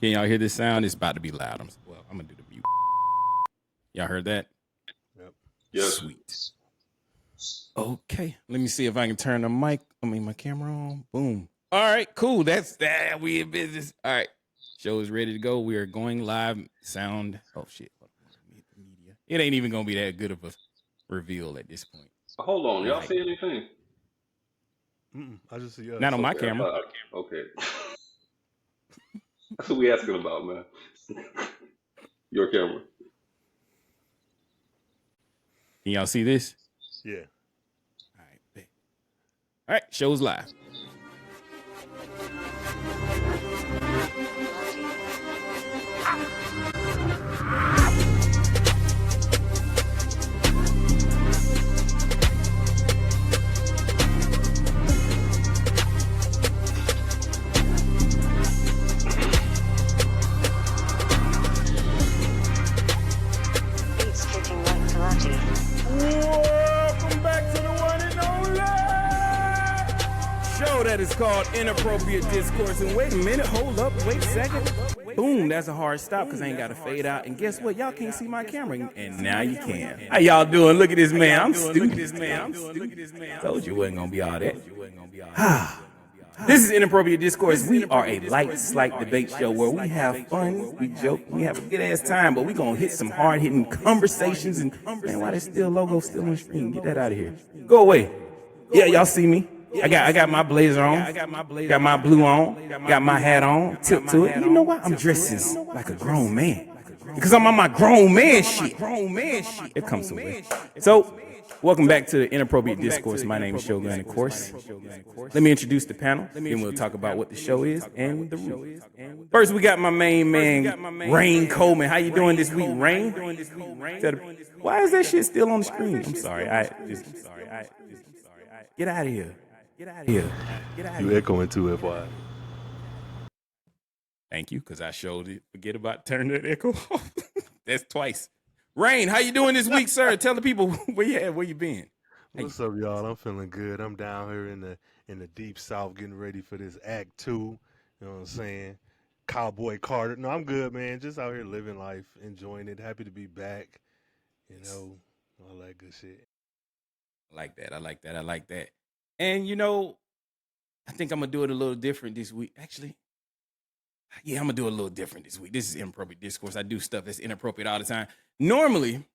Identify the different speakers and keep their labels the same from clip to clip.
Speaker 1: Can y'all hear this sound? It's about to be loud. I'm gonna do the mute. Y'all heard that?
Speaker 2: Yep.
Speaker 3: Yes.
Speaker 1: Sweet. Okay. Let me see if I can turn the mic. My camera on. Boom. All right. Cool. That's that. We in business. All right. Show is ready to go. We are going live. Sound. Oh shit. Media. It ain't even gonna be that good of a reveal at this point.
Speaker 3: Hold on. Y'all see anything?
Speaker 2: I just see us.
Speaker 1: Not on my camera.
Speaker 3: Okay. That's what we asking about, man. Your camera.
Speaker 1: Can y'all see this?
Speaker 2: Yeah.
Speaker 1: All right. All right. Show's live. Welcome back to the one and only show that is called Inappropriate Discourse. And wait a minute, hold up, wait a second. Boom, that's a hard stop because I ain't got to fade out. And guess what? Y'all can't see my camera. And now you can. How y'all doing? Look at this man. I'm stupid. Told you it wasn't going to be all that. This is Inappropriate Discourse. We are a light, slight debate show where we have fun, we joke, we have a good ass time, but we gonna hit some hard hitting conversations. And man, why there's still logo still on the screen? Get that out of here. Go away. Yeah, y'all see me. I got my blazer on, got my blue on, got my hat on, tip to it. You know what? I'm dressing like a grown man because I'm on my grown man shit. It comes some way. So. Welcome back to the Inappropriate Discourse. My name is Shogun, of course. Let me introduce the panel, then we'll talk about what the show is and the rules. First, we got my main man, Rhayne Coleman. How you doing this week, Rhayne? Why is that shit still on the screen? I'm sorry. Get out of here.
Speaker 2: You echoing too, FYI.
Speaker 1: Thank you, because I showed it. Forget about turning that echo off. That's twice. Rhayne, how you doing this week, sir? Tell the people where you at, where you been.
Speaker 2: What's up, y'all? I'm feeling good. I'm down here in the deep south getting ready for this Act 2. You know what I'm saying? Cowboy Carter. No, I'm good, man. Just out here living life, enjoying it. Happy to be back. You know, all that good shit.
Speaker 1: I like that. And, you know, I think I'm going to do it a little different this week. Actually, yeah, I'm going to do it a little different this week. This is Inappropriate Discourse. I do stuff that's inappropriate all the time. Normally,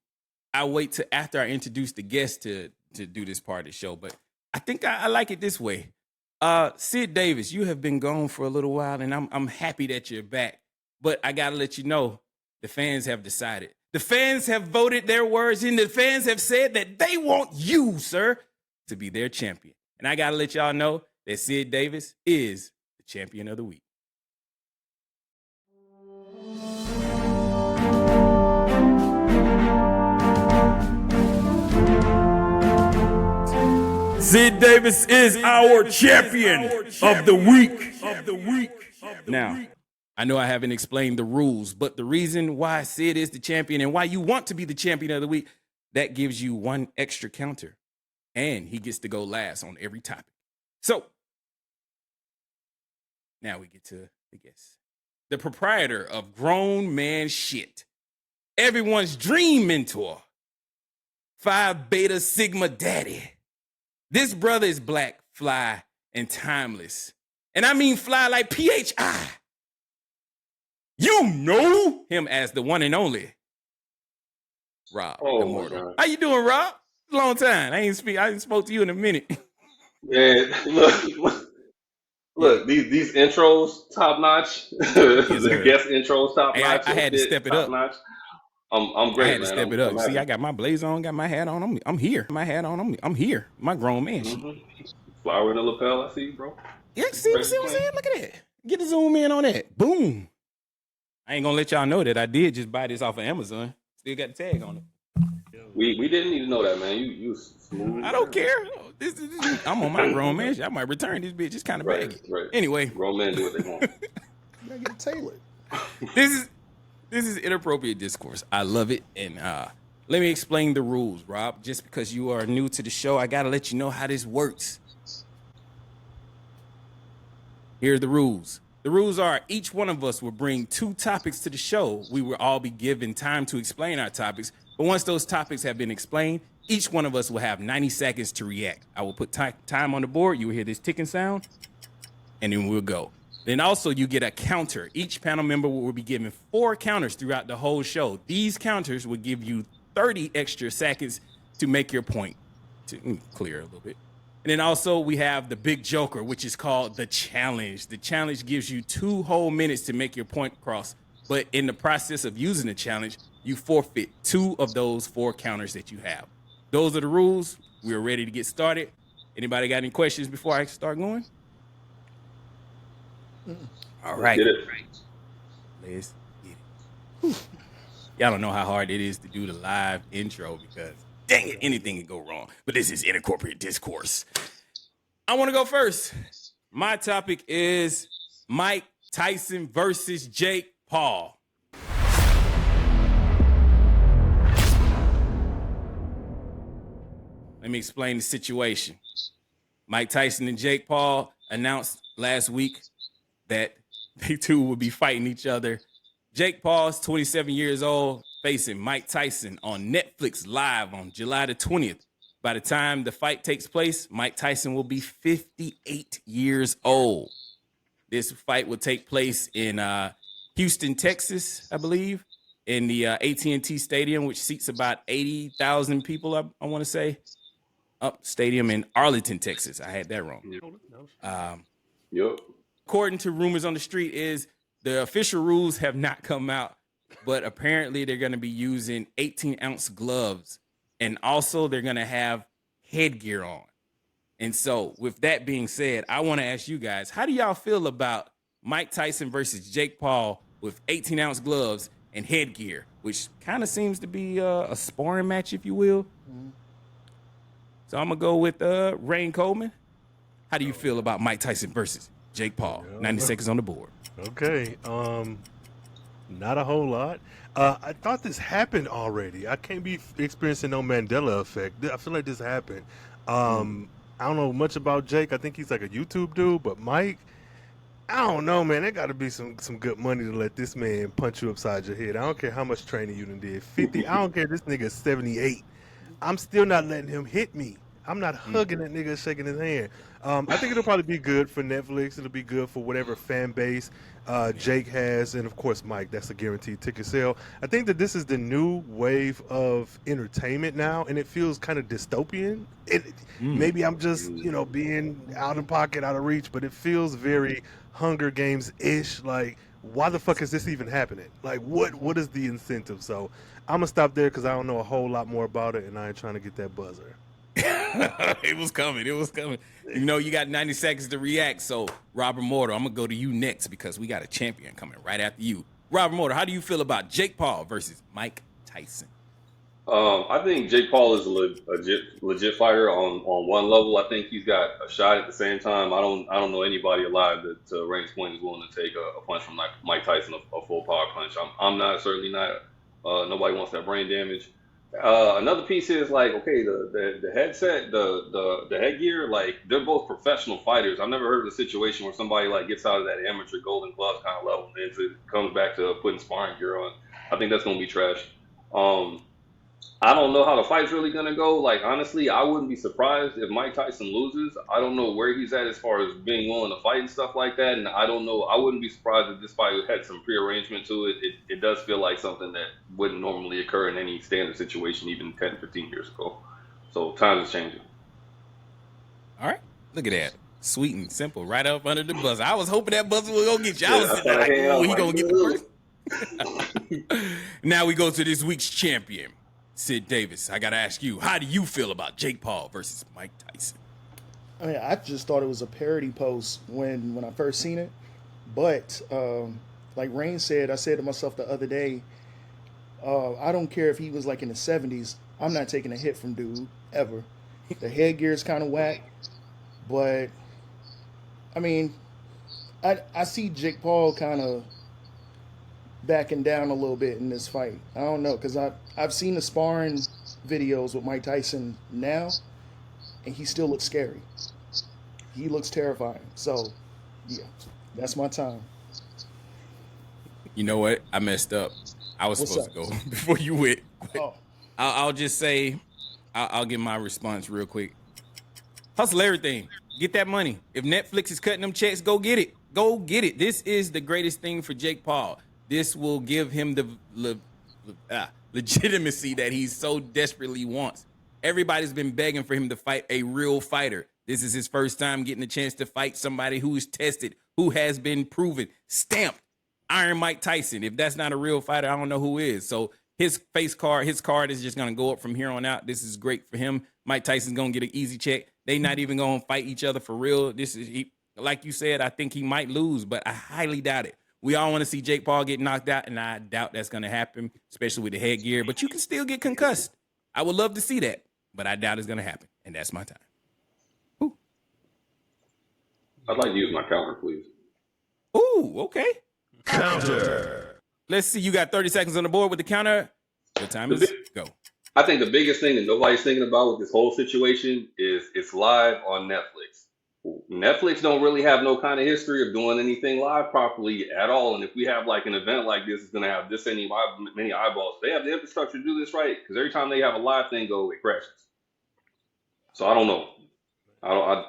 Speaker 1: I wait till after I introduce the guest to do this part of the show, but I think I like it this way. Sid Davis, you have been gone for a little while, and I'm happy that you're back. But I got to let you know, the fans have decided. The fans have voted their words in. The fans have said that they want you, sir, to be their champion. And I got to let y'all know that Sid Davis is the champion of the week. Sid Davis is our champion of the week. Now, I know I haven't explained the rules, but the reason why Sid is the champion and why you want to be the champion of the week, that gives you one extra counter. And he gets to go last on every topic. So, now we get to the guest. The proprietor of Grown Man Shit. Everyone's dream mentor. Phi Beta Sigma Daddy. This brother is black, fly, and timeless. And I mean fly like PHI. You know him as the one and only Rob, immortal. How you doing, Rob? Long time. I ain't spoke to you in a minute.
Speaker 3: Man, look, these intros top notch. The guest intros top notch.
Speaker 1: I had to step it up.
Speaker 3: Notch. I'm great.
Speaker 1: I had to step it up. See, I got my blazer on, got my hat on. I'm here. My hat on. I'm here. My grown man shit.
Speaker 3: Flower in the lapel. I see you, bro.
Speaker 1: Yeah, see what I'm saying? Look at that. Get the zoom in on that. Boom. I ain't gonna let y'all know that I did just buy this off of Amazon. Still got the tag on it.
Speaker 3: We didn't need to know that, man. You smooth.
Speaker 1: I don't care. I'm on my grown man shit. I might return this bitch. It's kind of baggy.
Speaker 3: Right.
Speaker 1: Anyway.
Speaker 3: Grown men do what they want.
Speaker 2: You gotta get it tailored.
Speaker 1: This is Inappropriate Discourse. I love it. And let me explain the rules, Rob. Just because you are new to the show, I got to let you know how this works. Here are the rules. The rules are each one of us will bring 2 topics to the show. We will all be given time to explain our topics. But once those topics have been explained, each one of us will have 90 seconds to react. I will put time on the board. You will hear this ticking sound, and then we'll go. Then also you get a counter. Each panel member will be given 4 counters throughout the whole show. These counters will give you 30 extra seconds to make your point. To clear a little bit. And then also we have the big joker, which is called the challenge. The challenge gives you 2 whole minutes to make your point across. But in the process of using the challenge, you forfeit 2 of those 4 counters that you have. Those are the rules. We're ready to get started. Anybody got any questions before I start going? All right. Let's get it. Y'all don't know how hard it is to do the live intro because dang it, anything can go wrong. But this is Inappropriate Discourse. I want to go first. My topic is Mike Tyson versus Jake Paul. Let me explain the situation. Mike Tyson and Jake Paul announced last week that they two will be fighting each other. Jake Paul's 27 years old, facing Mike Tyson on Netflix Live on July the 20th. By the time the fight takes place, Mike Tyson will be 58 years old. This fight will take place in Houston, Texas, I believe, in the AT&T Stadium, which seats about 80,000 people, I want to say. Stadium in Arlington, Texas. I had that wrong.
Speaker 3: Yep.
Speaker 1: According to rumors on the street is the official rules have not come out, but apparently they're going to be using 18-ounce gloves, and also they're going to have headgear on. And so with that being said, I want to ask you guys, how do y'all feel about Mike Tyson versus Jake Paul with 18-ounce gloves and headgear, which kind of seems to be a sparring match, if you will? Mm-hmm. So I'm going to go with Rhayne Coleman. How do you feel about Mike Tyson versus Jake Paul? 90 seconds on the board.
Speaker 2: Okay. Not a whole lot. I thought this happened already. I can't be experiencing no Mandela effect. I feel like this happened. I don't know much about Jake. I think he's like a YouTube dude, but Mike, I don't know, man. There got to be some good money to let this man punch you upside your head. I don't care how much training you done did. 50. I don't care. This nigga's 78. I'm still not letting him hit me. I'm not hugging that nigga, shaking his hand. I think it'll probably be good for Netflix. It'll be good for whatever fan base Jake has, and of course Mike. That's a guaranteed ticket sale. I think that this is the new wave of entertainment now, and it feels kind of dystopian. Maybe I'm just being out of pocket, out of reach, but it feels very Hunger Games-ish. Like, why the fuck is this even happening? Like, what is the incentive? So I'm gonna stop there because I don't know a whole lot more about it, and I ain't trying to get that buzzer.
Speaker 1: It was coming. You got 90 seconds to react. So, Robert Mortal, I'm going to go to you next because we got a champion coming right after you. Robert Mortal, how do you feel about Jake Paul versus Mike Tyson?
Speaker 3: I think Jake Paul is a legit fighter on one level. I think he's got a shot. At the same time, I don't know anybody alive that Rhayne's point is willing to take a punch from Mike Tyson, a full power punch. I'm not, certainly not. Nobody wants that brain damage. Another piece is like, okay, the headset, the headgear, like they're both professional fighters. I've never heard of a situation where somebody like gets out of that amateur golden gloves kind of level and then it comes back to putting sparring gear on. I think that's gonna be trash. I don't know how the fight's really gonna go. Like honestly, I wouldn't be surprised if Mike Tyson loses. I don't know where he's at as far as being willing to fight and stuff like that. And I don't know. I wouldn't be surprised if this fight had some prearrangement to it. It does feel like something that wouldn't normally occur in any standard situation, even 10, 15 years ago. So times is changing.
Speaker 1: All right, look at that. Sweet and simple, right up under the buzzer. I was hoping that buzzer was gonna get you. I was sitting there like, oh, he gonna get the first. Now we go to this week's champion. Sid Davis, I gotta ask you, how do you feel about Jake Paul versus Mike Tyson?
Speaker 4: I mean, I just thought it was a parody post when I first seen it. But like Rhayne said, I said to myself the other day, I don't care if he was like in the 70s. I'm not taking a hit from dude, ever. The headgear is kind of whack. But, I mean, I see Jake Paul kind of backing down a little bit in this fight. I don't know, because I've seen the sparring videos with Mike Tyson now, and he still looks scary. He looks terrifying. So, yeah, that's my time.
Speaker 1: You know what? I messed up. I was
Speaker 4: What's
Speaker 1: supposed
Speaker 4: up?
Speaker 1: to go before you went. But
Speaker 4: Oh,
Speaker 1: I'll just say, I'll give my response real quick. Hustle everything. Get that money. If Netflix is cutting them checks, go get it. Go get it. This is the greatest thing for Jake Paul. This will give him the legitimacy that he so desperately wants. Everybody's been begging for him to fight a real fighter. This is his first time getting a chance to fight somebody who is tested, who has been proven, stamped. Iron Mike Tyson. If that's not a real fighter, I don't know who is. So his card is just going to go up from here on out. This is great for him. Mike Tyson's going to get an easy check. They not even going to fight each other for real. Like you said, I think he might lose, but I highly doubt it. We all want to see Jake Paul get knocked out, and I doubt that's going to happen, especially with the headgear. But you can still get concussed. I would love to see that, but I doubt it's going to happen, and that's my time. Ooh.
Speaker 3: I'd like to use my counter, please.
Speaker 1: Ooh, okay. Counter. Let's see. You got 30 seconds on the board with the counter. Your time is go.
Speaker 3: I think the biggest thing that nobody's thinking about with this whole situation is it's live on Netflix. Netflix don't really have no kind of history of doing anything live properly at all. And if we have like an event like this, it's going to have this many eyeballs. They have the infrastructure to do this right, because every time they have a live thing go, it crashes. So I don't know.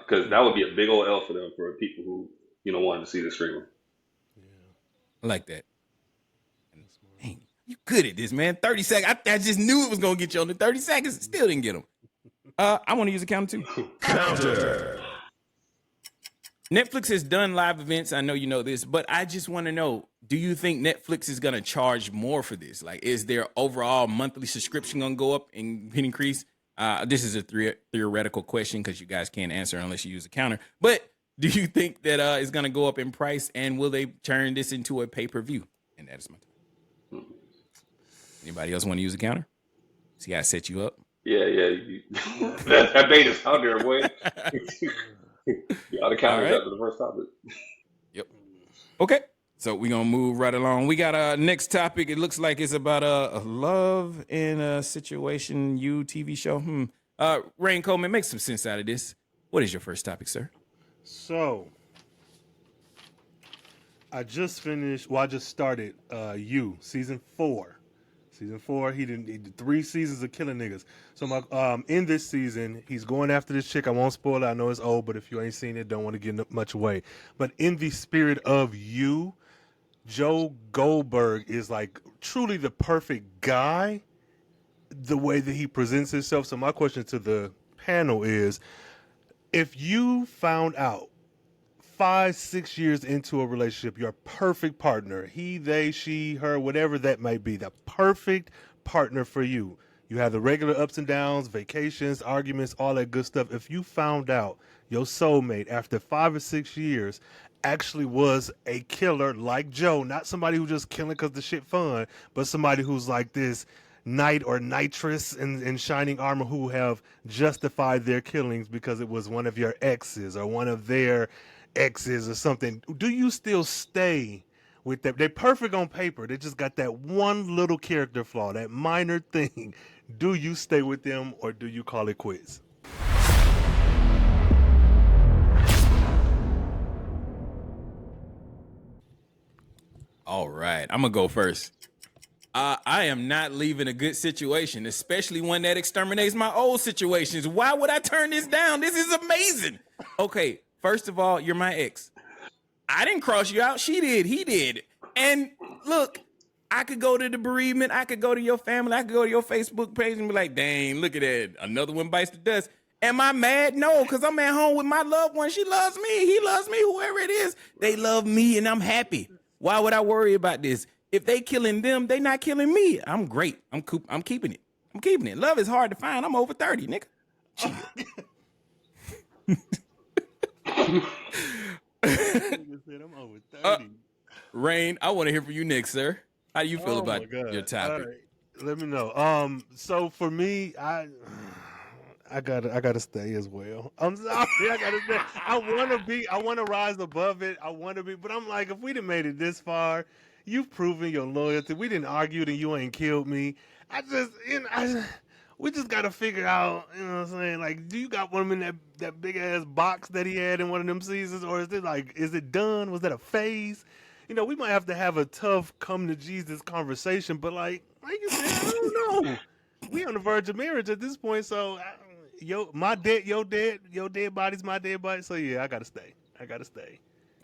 Speaker 3: Because that would be a big old L for them, for people who wanted to see the streamer.
Speaker 1: I like that. Dang, you good at this, man. 30 seconds. I just knew it was going to get you on the 30 seconds. Still didn't get them. I want to use a counter too. Counter. Netflix has done live events. I know you know this, but I just want to know, do you think Netflix is going to charge more for this? Like, is their overall monthly subscription going to go up and increase? This is a theoretical question because you guys can't answer unless you use a counter. But do you think that it's going to go up in price, and will they turn this into a pay-per-view? And that is my time. Anybody else want to use a counter? See how I set you up?
Speaker 3: Yeah. That bait is out there, boy. You ought to counter that for the first topic.
Speaker 1: Yep. Okay. So we're going to move right along. We got a next topic. It looks like it's about a love in a situation, TV show. Rhayne Coleman, make some sense out of this. What is your first topic, sir?
Speaker 2: So, I just started season 4. Season 4, he did 3 seasons of killing niggas. So in this season, he's going after this chick. I won't spoil it. I know it's old, but if you ain't seen it, don't want to give much away. But in the spirit of You, Joe Goldberg is like truly the perfect guy, the way that he presents himself. So my question to the panel is, if you found out 5-6 years into a relationship, your perfect partner, he, they, she, her, whatever that may be, the perfect partner for you. You have the regular ups and downs, vacations, arguments, all that good stuff. If you found out your soulmate after 5 or 6 years actually was a killer like Joe, not somebody who just killing because the shit fun, but somebody who's like this knight or nitrous in shining armor who have justified their killings because it was one of your exes or one of their exes or something, do you still stay with them? They're perfect on paper. They just got that one little character flaw, that minor thing. Do you stay with them or do you call it quits?
Speaker 1: All right, I'm going to go first. I am not leaving a good situation, especially one that exterminates my old situations. Why would I turn this down? This is amazing. Okay, first of all, you're my ex. I didn't cross you out. She did. He did. And look, I could go to the bereavement. I could go to your family. I could go to your Facebook page and be like, dang, look at that. Another one bites the dust. Am I mad? No, because I'm at home with my loved one. She loves me. He loves me. Whoever it is, they love me, and I'm happy. Why would I worry about this? If they killing them, they not killing me. I'm great. I'm keeping it. I'm keeping it. Love is hard to find. I'm over 30, nigga.
Speaker 2: I'm over 30.
Speaker 1: Rhayne, I want to hear from you next, sir. How do you feel about your topic?
Speaker 2: All right. Let me know. So for me, I gotta stay as well. I'm sorry, I gotta stay. I wanna rise above it. But I'm like, if we done made it this far, you've proven your loyalty. We didn't argue and you ain't killed me. We just gotta figure out, you know what I'm saying? Like, do you got one in that big ass box that he had in one of them seasons, or is it done? Was that a phase? we might have to have a tough come to Jesus conversation, but like you said, I don't know. We on the verge of marriage at this point, so my dead, your dead body's my dead body. So yeah, I gotta stay.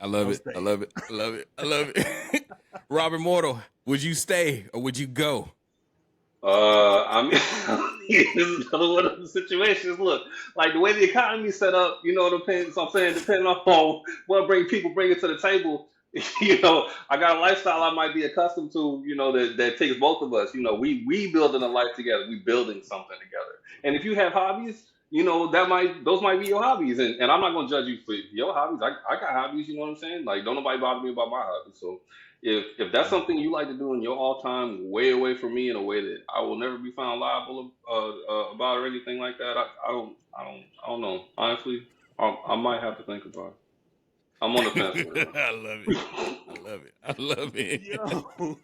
Speaker 1: I love it. I love it. I love it. I love it. Robert Mortal, would you stay or would you go?
Speaker 3: I mean, this is another one of the situations. Look, like the way the economy's set up, you know what I'm saying? So I'm saying, depending on what bring it to the table, I got a lifestyle I might be accustomed to, that takes both of us. We building a life together. We building something together. And if you have hobbies, those might be your hobbies. And I'm not gonna judge you for your hobbies. I got hobbies, you know what I'm saying? Like, don't nobody bother me about my hobbies. So if that's something you like to do in your all time, way away from me in a way that I will never be found liable about or anything like that, I don't know. Honestly, I might have to think about it. I'm on the fence with it.
Speaker 1: I love it. I love it. I love it.
Speaker 2: Yo.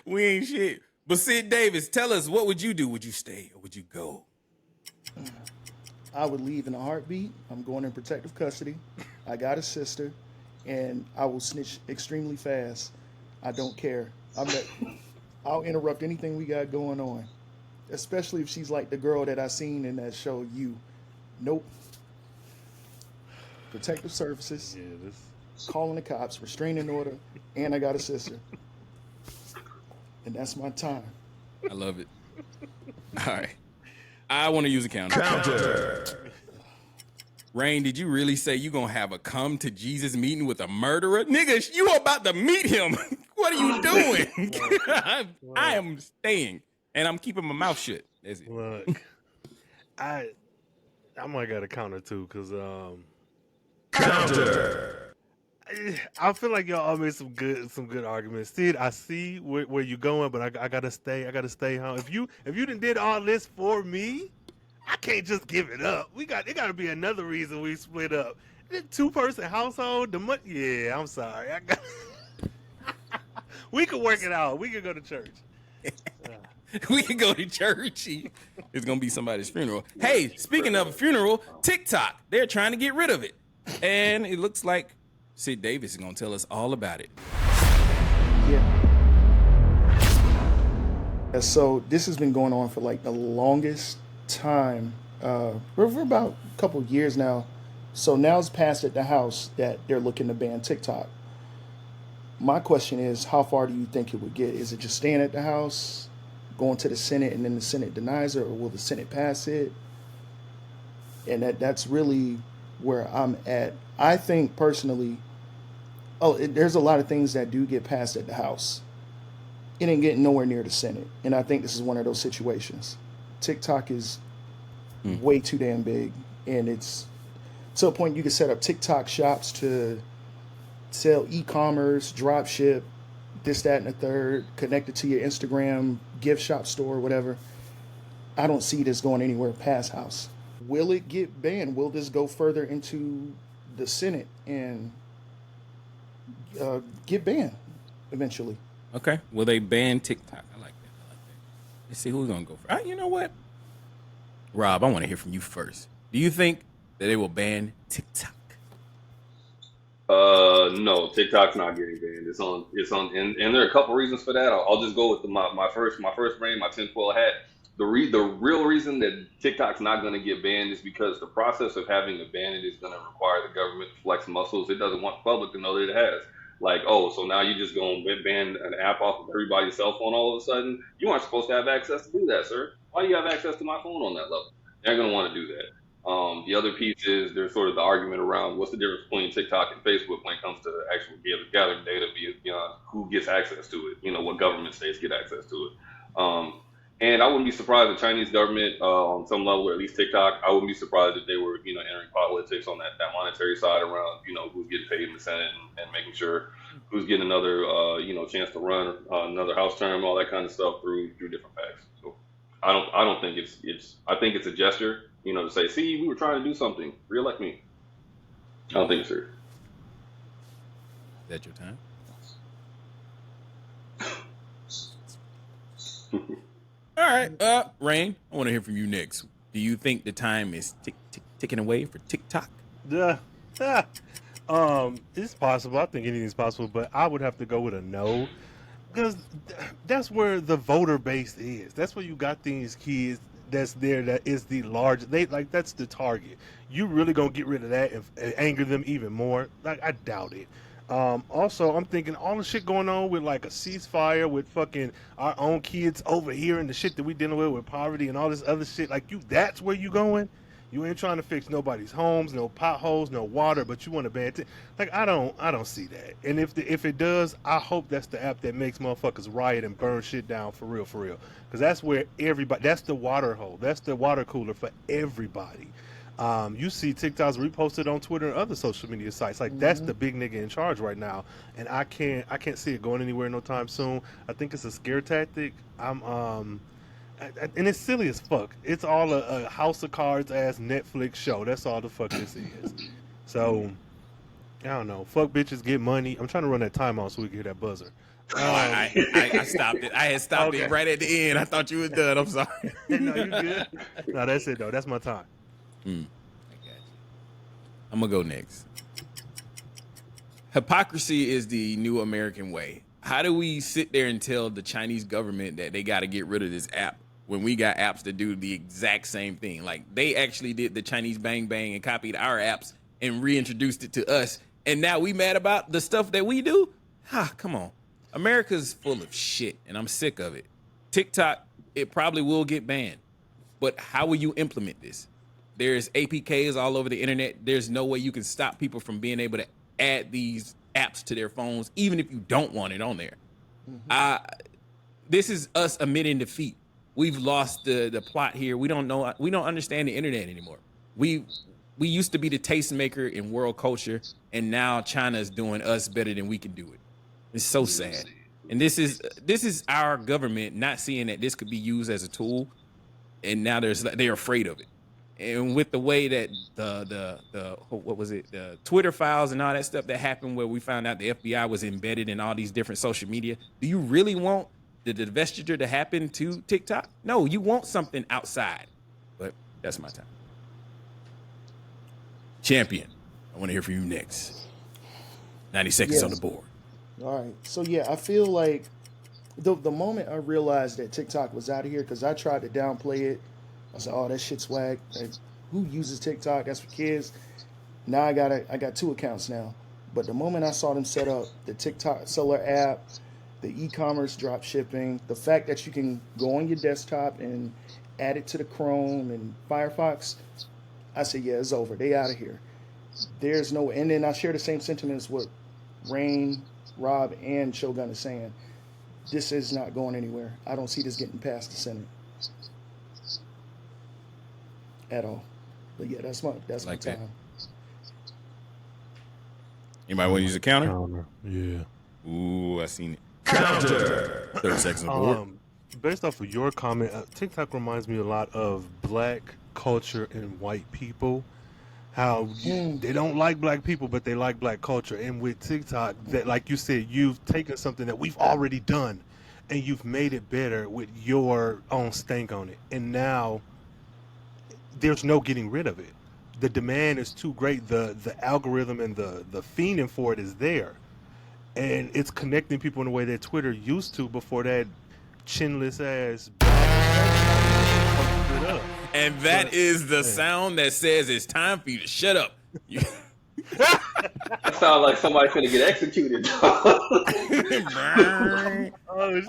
Speaker 1: We ain't shit. But Sid Davis, tell us, what would you do? Would you stay or would you go?
Speaker 4: I would leave in a heartbeat. I'm going in protective custody. I got a sister, and I will snitch extremely fast. I don't care. I'll interrupt anything we got going on, especially if she's like the girl that I seen in that show, You. Nope. Protective services, calling the cops, restraining order, and I got a sister. And that's my time.
Speaker 1: I love it. All right. I want to use a counter. Rhayne, did you really say you gonna have a come to Jesus meeting with a murderer? Nigga, you about to meet him. What are you doing? I am staying, and I'm keeping my mouth shut. That's it.
Speaker 2: Look, I might got a counter too, because I feel like y'all all made some good arguments. Sid, I see where you're going, but I gotta stay. I gotta stay home. If you done did all this for me, I can't just give it up. It gotta be another reason we split up. 2-person household, the money. Yeah, I'm sorry. We could work it out. We could go to church.
Speaker 1: We can go to church. It's gonna be somebody's funeral. Hey, speaking of a funeral, TicTok, they're trying to get rid of it, and it looks like Sid Davis is gonna tell us all about it.
Speaker 4: Yeah. So this has been going on for like the longest time. For about a couple of years now. So now it's passed at the House that they're looking to ban TikTok. My question is, how far do you think it would get? Is it just staying at the House, going to the Senate, and then the Senate denies it, or will the Senate pass it? And that's really where I'm at. I think personally, there's a lot of things that do get passed at the House. It ain't getting nowhere near the Senate. And I think this is one of those situations. TikTok is way too damn big. And it's to a point you can set up TikTok shops to sell e-commerce, drop ship, this, that, and the third, connected to your Instagram, gift shop store, whatever. I don't see this going anywhere past House. Will it get banned? Will this go further into the Senate and get banned eventually?
Speaker 1: Okay. Will they ban TikTok? I like that. Let's see who's gonna go first. You know what? Rob, I want to hear from you first. Do you think that they will ban TikTok?
Speaker 3: No, TikTok's not getting banned. It's on, and there are a couple reasons for that. I'll just go with my first brain, my tinfoil hat. The real reason that TikTok's not going to get banned is because the process of having it banned is going to require the government to flex muscles it doesn't want the public to know that it has. Like, so now you're just going to ban an app off of everybody's cell phone all of a sudden? You aren't supposed to have access to do that, sir. Why do you have access to my phone on that level? They're going to want to do that. The other piece is there's sort of the argument around what's the difference between TikTok and Facebook when it comes to actual gathering data beyond who gets access to it, what government states get access to it. And I wouldn't be surprised the Chinese government, on some level, or at least TikTok, I wouldn't be surprised if they were, entering politics on that monetary side around, who's getting paid in the Senate and making sure who's getting another, chance to run another House term, all that kind of stuff through different packs. So I don't think I think it's a gesture, to say, see, we were trying to do something, reelect me. I don't think it's serious.
Speaker 1: Is that your time? All right, Rhayne, I want to hear from you next. Do you think the time is ticking away for TikTok?
Speaker 2: It's possible. I think anything's possible, but I would have to go with a no, because that's where the voter base is. That's where you got these kids that's there. That is the large. They like that's the target. You really gonna get rid of that and anger them even more? Like I doubt it. Also, I'm thinking all the shit going on with like a ceasefire with fucking our own kids over here and the shit that we dealing with poverty and all this other shit. Like you, that's where you going. You ain't trying to fix nobody's homes, no potholes, no water, but you want to ban. Like I don't see that. And if it does, I hope that's the app that makes motherfuckers riot and burn shit down for real, because that's where everybody. That's the water hole. That's the water cooler for everybody. You see TikToks reposted on Twitter and other social media sites. Like that's the big nigga in charge right now, and I can't see it going anywhere no time soon. I think it's a scare tactic. And it's silly as fuck. It's all a House of Cards ass Netflix show. That's all the fuck this is. So I don't know. Fuck bitches, get money. I'm trying to run that time on so we can hear that buzzer.
Speaker 1: I stopped it. I had stopped
Speaker 2: Okay.
Speaker 1: it right at the end. I thought you were done. I'm sorry.
Speaker 2: No, you good. No, that's it though. That's my time.
Speaker 1: I got you. I'm gonna go next. Hypocrisy is the new American way. How do we sit there and tell the Chinese government that they got to get rid of this app when we got apps that do the exact same thing? Like they actually did the Chinese bang bang and copied our apps and reintroduced it to us, and now we mad about the stuff that we do? Come on. America's full of shit, and I'm sick of it. TikTok, it probably will get banned, but how will you implement this? There's APKs all over the internet. There's no way you can stop people from being able to add these apps to their phones, even if you don't want it on there. This is us admitting defeat. We've lost the plot here. We don't understand the internet anymore. We used to be the tastemaker in world culture, and now China is doing us better than we can do it. It's so sad. And this is our government not seeing that this could be used as a tool, and now they're afraid of it. And with the way that the Twitter files and all that stuff that happened, where we found out the FBI was embedded in all these different social media, do you really want the divestiture to happen to TikTok? No, you want something outside. But that's my time. Champion, I want to hear from you next. 90 seconds
Speaker 4: Yes.
Speaker 1: on the board.
Speaker 4: All right. So yeah, I feel like the moment I realized that TikTok was out of here, because I tried to downplay it. I said, "Oh, that shit's whack. Like, who uses TikTok? That's for kids." Now I got 2 accounts now. But the moment I saw them set up the TikTok seller app, the e-commerce drop shipping, the fact that you can go on your desktop and add it to the Chrome and Firefox, I said, yeah, it's over. They out of here. There's no, and then I share the same sentiments with Rhayne, Rob, and Shogun is saying. This is not going anywhere. I don't see this getting past the Senate at all. But yeah, that's my
Speaker 1: Like that.
Speaker 4: time.
Speaker 1: Anybody want to use a counter?
Speaker 2: Counter. Yeah.
Speaker 1: Ooh, I seen it. Counter. 30 seconds on the board.
Speaker 2: Based off of your comment, TikTok reminds me a lot of black culture and white people. How they don't like black people, but they like black culture. And with TikTok, that, like you said, you've taken something that we've already done, and you've made it better with your own stank on it. And now there's no getting rid of it. The demand is too great. The algorithm and the fiending for it is there, and it's connecting people in a way that Twitter used to before that chinless ass.
Speaker 1: And that is the sound that says it's time for you to shut up.
Speaker 3: That sounds like somebody finna get executed.
Speaker 2: Oh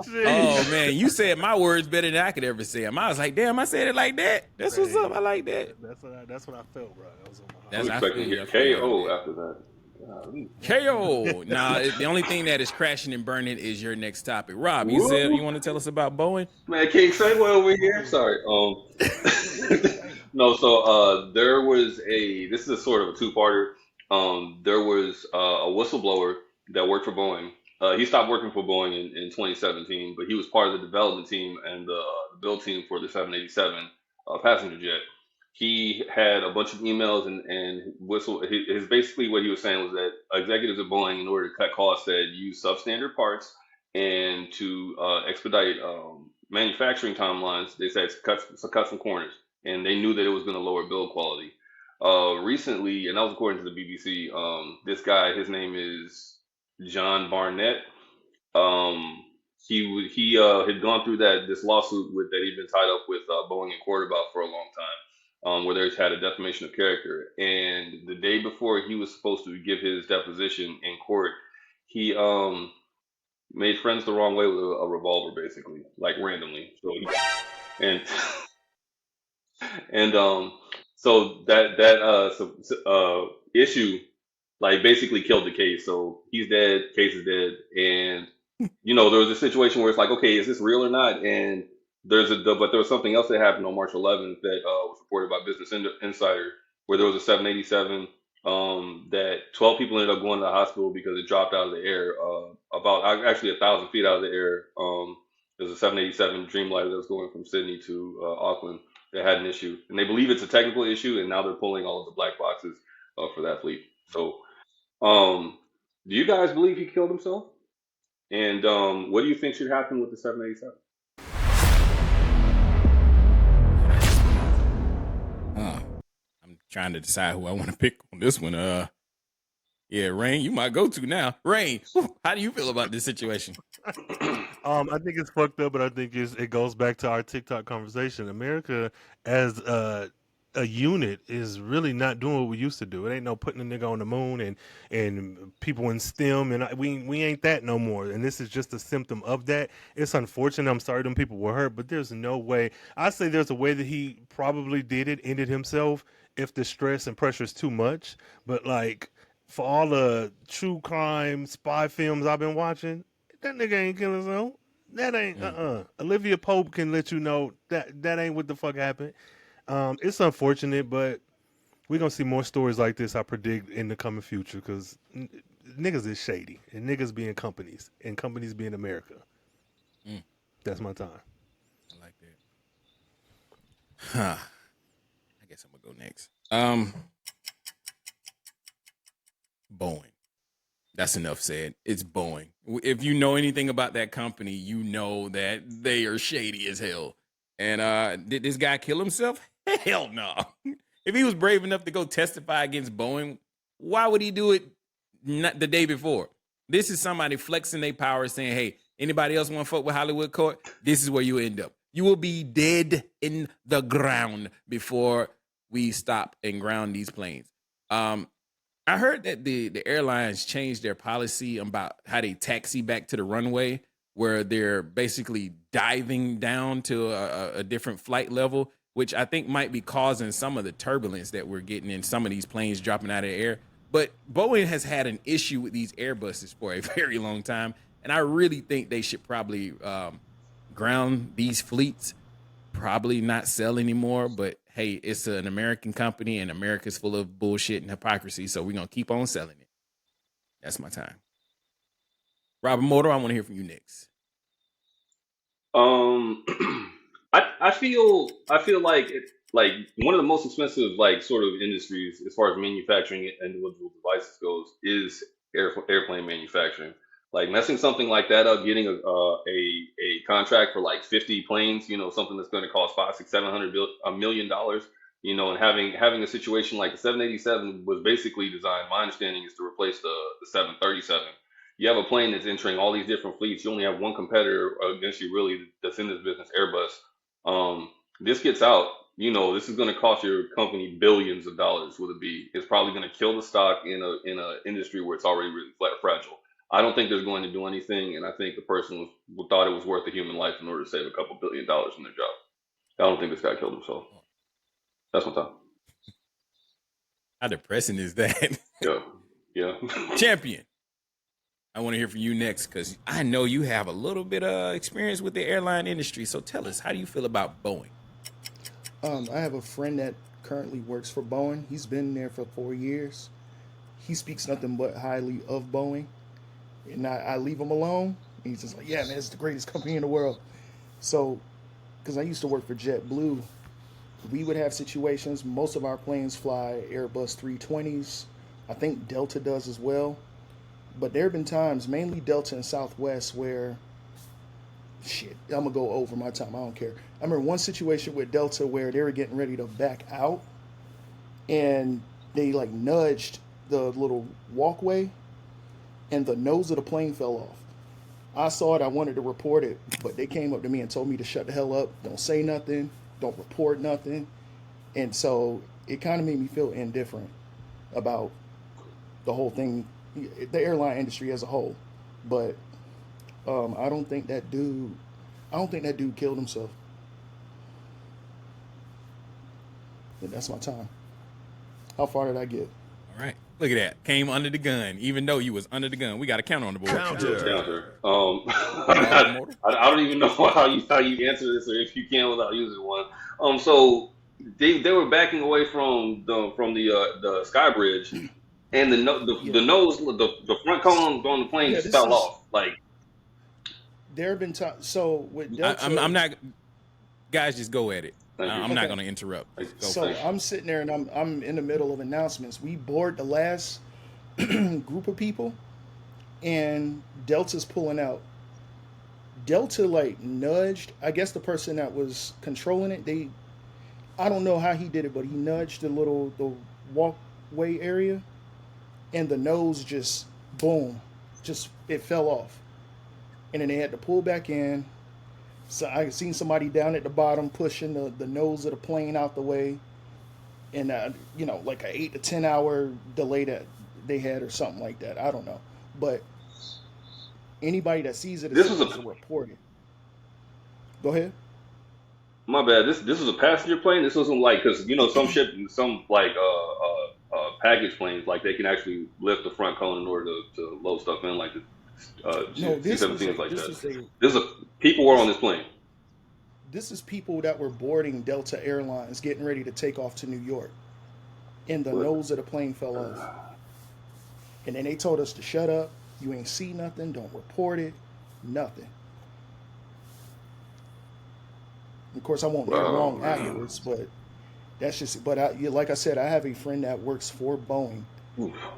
Speaker 2: shit!
Speaker 1: Oh man, you said my words better than I could ever say them. I was like, damn, I said it like that. That's what's up. I like that.
Speaker 2: That's what I felt, bro. That was on my heart.
Speaker 3: I was
Speaker 1: I
Speaker 3: expecting
Speaker 1: feel
Speaker 3: to
Speaker 1: you, I
Speaker 3: get
Speaker 1: feel you.
Speaker 3: KO after that. Golly.
Speaker 1: KO. Nah, the only thing that is crashing and burning is your next topic. Rob, you said you want to tell us about Boeing?
Speaker 3: Man, King Segue over here. Sorry. No, so there was this is a sort of a two-parter. There was a whistleblower that worked for Boeing. He stopped working for Boeing in 2017, but he was part of the development team and the build team for the 787 passenger jet. He had a bunch of emails and his basically what he was saying was that executives at Boeing, in order to cut costs, said use substandard parts, and to expedite manufacturing timelines, they said cut some corners, and they knew that it was going to lower build quality. Recently, and that was according to the BBC. This guy, his name is John Barnett. Um, he had gone through this lawsuit that he'd been tied up with Boeing in court about for a long time, where there's had a defamation of character. And the day before he was supposed to give his deposition in court, he made friends the wrong way with a revolver, basically, like randomly. And and so issue like basically killed the case. So he's dead, case is dead, and there was a situation where it's like, okay, is this real or not? And but there was something else that happened on March 11th that was reported by Business Insider, where there was a 787 that 12 people ended up going to the hospital because it dropped out of the air, about actually 1,000 feet out of the air. There was a 787 Dreamliner that was going from Sydney to Auckland that had an issue, and they believe it's a technical issue, and now they're pulling all of the black boxes for that fleet. So, do you guys believe he killed himself? And what do you think should happen with the 787?
Speaker 1: I'm trying to decide who I want to pick on this one. Yeah, Rhayne, you might go to now. Rhayne, how do you feel about this situation?
Speaker 2: I think it's fucked up, but I think it goes back to our TikTok conversation. America, as a unit, is really not doing what we used to do. It ain't no putting a nigga on the moon and people in STEM, and we ain't that no more. And this is just a symptom of that. It's unfortunate. I'm sorry them people were hurt, but there's no way. I say there's a way that he probably ended himself if the stress and pressure is too much. But like for all the true crime spy films I've been watching, that nigga ain't killing himself. That ain't Olivia Pope can let you know that ain't what the fuck happened. It's unfortunate, but we're gonna see more stories like this, I predict, in the coming future, because niggas is shady, and niggas being companies, and companies being America. That's my time.
Speaker 1: I like that. I guess I'm gonna go next. Boeing. That's enough said. It's Boeing. If you know anything about that company, you know that they are shady as hell. And did this guy kill himself? Hell no. If he was brave enough to go testify against Boeing, why would he do it not the day before? This is somebody flexing their power, saying, hey, anybody else want to fuck with Hollywood Court? This is where you end up. You will be dead in the ground before we stop and ground these planes. I heard that the airlines changed their policy about how they taxi back to the runway, where they're basically diving down to a different flight level, which I think might be causing some of the turbulence that we're getting in some of these planes dropping out of the air. But Boeing has had an issue with these Airbuses for a very long time, and I really think they should probably ground these fleets, probably not sell anymore, but hey, it's an American company and America's full of bullshit and hypocrisy, so we're going to keep on selling it. That's my time. Robert Motor, I want to hear from you next.
Speaker 3: I feel like one of the most expensive sort of industries as far as manufacturing individual devices goes is airplane manufacturing. Like messing something like that up, getting a contract for like 50 planes, something that's going to cost $500-700 million, and having a situation like the 787 was basically designed. My understanding is to replace the 737. You have a plane that's entering all these different fleets. You only have one competitor against you, really, that's in this business, Airbus. This gets out, this is going to cost your company billions of dollars with a B. It's probably going to kill the stock in a industry where it's already really fragile. I don't think they're going to do anything, and I think the person thought it was worth a human life in order to save a couple $1 billion in their job. I don't think this guy killed himself. That's my time.
Speaker 1: How depressing is that?
Speaker 3: Yeah.
Speaker 1: Champion, I want to hear from you next, because I know you have a little bit of experience with the airline industry. So tell us, how do you feel about Boeing?
Speaker 4: I have a friend that currently works for Boeing. He's been there for 4 years. He speaks nothing but highly of Boeing. And I leave him alone. And he's just like, yeah, man, it's the greatest company in the world. So, because I used to work for JetBlue, we would have situations. Most of our planes fly Airbus 320s. I think Delta does as well. But there have been times, mainly Delta and Southwest, where, I'm going to go over my time. I don't care. I remember one situation with Delta where they were getting ready to back out. and they like nudged the little walkway, and the nose of the plane fell off. I saw it. I wanted to report it, but they came up to me and told me to shut the hell up. Don't say nothing. Don't report nothing. And so it kind of made me feel indifferent about the whole thing, the airline industry as a whole. But I don't think that dude killed himself. And that's my time. How far did I get?
Speaker 1: All right. Look at that. Came under the gun, even though you was under the gun. We got a counter on the board.
Speaker 3: Counter. I don't even know how you answer this, or if you can without using one. So they were backing away from the sky bridge, and the nose, the front cone on the plane just fell off. Like,
Speaker 4: there have been times. So with Delta,
Speaker 1: I'm not. Guys, just go at it. I'm not
Speaker 4: Okay.
Speaker 1: going to interrupt.
Speaker 4: So I'm sitting there and I'm in the middle of announcements. We board the last group of people, and Delta's pulling out. Delta like nudged. I guess the person that was controlling it. I don't know how he did it, but he nudged the walkway area, and the nose just boom, it fell off, and then they had to pull back in. So I seen somebody down at the bottom pushing the nose of the plane out the way, and like an 8 to 10 hour delay that they had or something like that. I don't know, but anybody that sees it is supposed to report it. Go ahead.
Speaker 3: My bad. This is a passenger plane. This wasn't like, because some package planes, like they can actually lift the front cone in order to load stuff in, like the C-17s like that. People were on this plane.
Speaker 4: This is people that were boarding Delta Airlines, getting ready to take off to New York, and the nose of the plane fell off. And then they told us to shut up. You ain't see nothing. Don't report it. Nothing. Of course, I won't get it wrong afterwards, but that's just. But like I said, I have a friend that works for Boeing,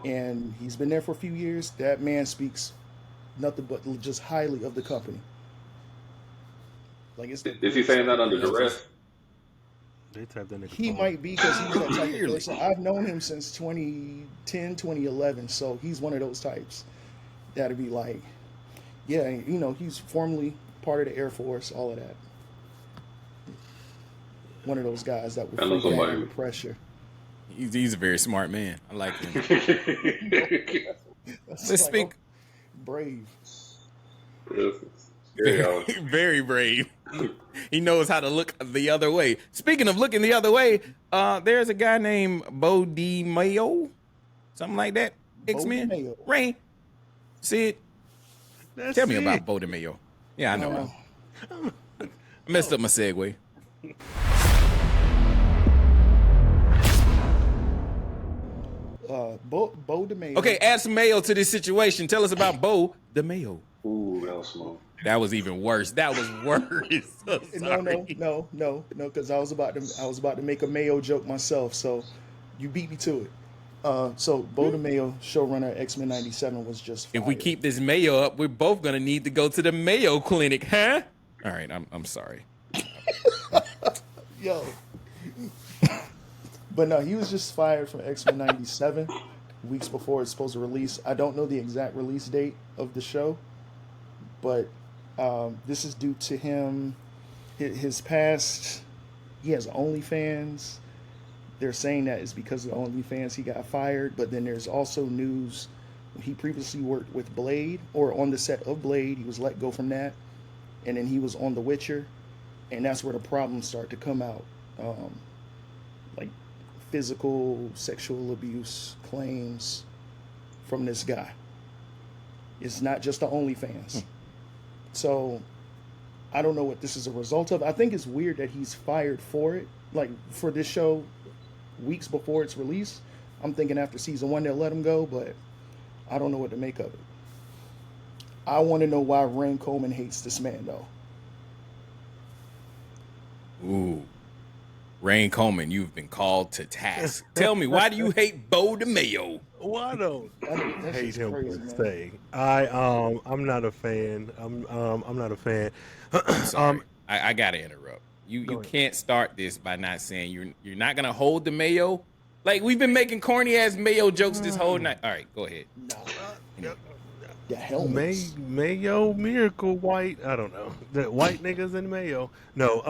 Speaker 4: and he's been there for a few years. That man speaks nothing but just highly of the company. Like, is
Speaker 3: he saying that under duress?
Speaker 4: He might be, because he's that type of person. I've known him since 2010, 2011, so he's one of those types that'd be like, yeah, he's formerly part of the Air Force, all of that. One of those guys that would freak out under pressure.
Speaker 1: He's a very smart man. I like him. Let's speak.
Speaker 4: Brave.
Speaker 1: Very brave. He knows how to look the other way. Speaking of looking the other way, there's a guy named Bo DeMayo, something like that. X-Men. Rhayne, Sid, tell me about Bo DeMayo. Yeah, I know. I messed up my segue.
Speaker 4: Bo DeMayo.
Speaker 1: Okay, add some mayo to this situation. Tell us about Bo DeMayo.
Speaker 3: Ooh, that was small.
Speaker 1: That was even worse. That was worse.
Speaker 4: No, because I was about to make a Mayo joke myself, so you beat me to it. So Bo DeMayo, showrunner X-Men 97, was just fired.
Speaker 1: If we keep this mayo up, we're both gonna need to go to the Mayo Clinic, huh? All right, I'm sorry.
Speaker 4: Yo. But no, he was just fired from X-Men 97 weeks before it's supposed to release. I don't know the exact release date of the show, but this is due to him, his past. He has OnlyFans. They're saying that it's because of the OnlyFans he got fired, but then there's also news. He previously worked with Blade, or on the set of Blade. He was let go from that, and then he was on The Witcher, and that's where the problems start to come out. Like physical, sexual abuse claims from this guy. It's not just the OnlyFans. So I don't know what this is a result of. I think it's weird that he's fired for it, like for this show weeks before its release. I'm thinking after season 1 they'll let him go, but I don't know what to make of it. I want to know why Rhayne Coleman hates this man, though.
Speaker 1: Ooh. Rhayne Coleman, you've been called to task. Tell me, why do you hate Bo DeMayo?
Speaker 2: Why don't
Speaker 4: That's
Speaker 2: hate
Speaker 4: just
Speaker 2: him
Speaker 4: crazy,
Speaker 2: per
Speaker 4: man.
Speaker 2: se? I'm not a fan. I'm not a fan.
Speaker 1: I'm sorry. I gotta interrupt. You can't start this by not saying you're not gonna hold DeMayo Like, we've been making corny ass Mayo jokes this whole night. All right, go ahead.
Speaker 4: No. The helmets.
Speaker 2: Mayo Miracle White. I don't know. The white niggas in Mayo. No,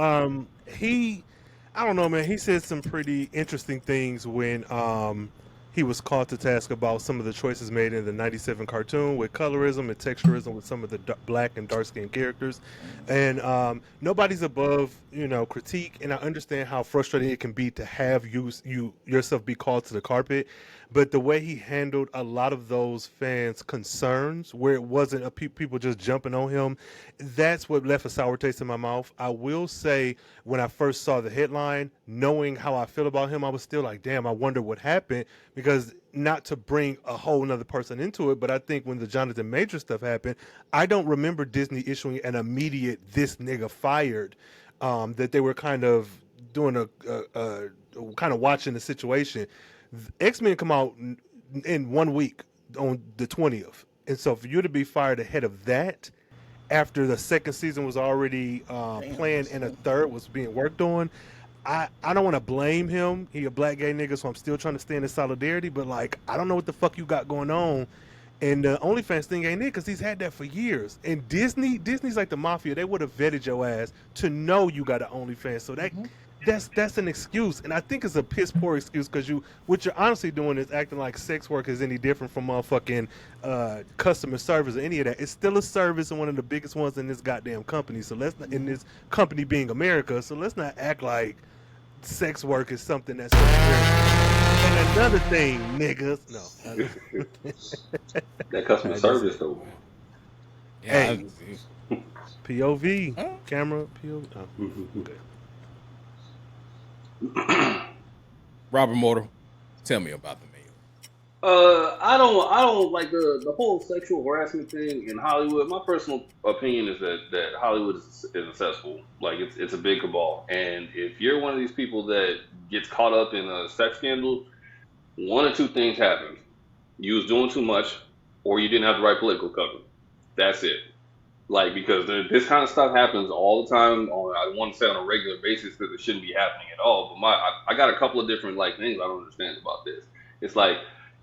Speaker 2: I don't know, man. He said some pretty interesting things when he was called to task about some of the choices made in the 97 cartoon with colorism and texturism with some of the black and dark skinned characters. And nobody's above, critique. And I understand how frustrating it can be to have yourself be called to the carpet. But the way he handled a lot of those fans' concerns, where it wasn't people just jumping on him, that's what left a sour taste in my mouth. I will say, when I first saw the headline, knowing how I feel about him, I was still like, damn, I wonder what happened. Because not to bring a whole nother person into it, but I think when the Jonathan Major stuff happened, I don't remember Disney issuing an immediate "this nigga fired," that they were kind of doing a kind of watching the situation. X-Men come out in 1 week on the 20th. And so for you to be fired ahead of that, after the second season was already planned and a third was being worked on, I don't want to blame him. He a black gay nigga, so I'm still trying to stand in solidarity. But, like, I don't know what the fuck you got going on. And the OnlyFans thing ain't it, because he's had that for years. And Disney's like the mafia. They would have vetted your ass to know you got an OnlyFans. So that's an excuse, and I think it's a piss poor excuse, because what you're honestly doing is acting like sex work is any different from motherfucking customer service or any of that. It's still a service, and one of the biggest ones in this goddamn company. So let's not, in this company being America, so let's not act like sex work is something that's. And another thing, niggas, no.
Speaker 3: That customer service though.
Speaker 1: Yeah,
Speaker 2: Hey. POV, camera, POV. Oh, okay.
Speaker 1: Robert Mortal, tell me about the Mayo.
Speaker 3: I don't like the whole sexual harassment thing in Hollywood. My personal opinion is that Hollywood is a cesspool. Like, it's a big cabal, and if you're one of these people that gets caught up in a sex scandal, one or two things happen: you was doing too much, or you didn't have the right political cover. That's it. Like, because this kind of stuff happens all the time. I want to say on a regular basis, because it shouldn't be happening at all. But I got a couple of different things I don't understand about this. It's like,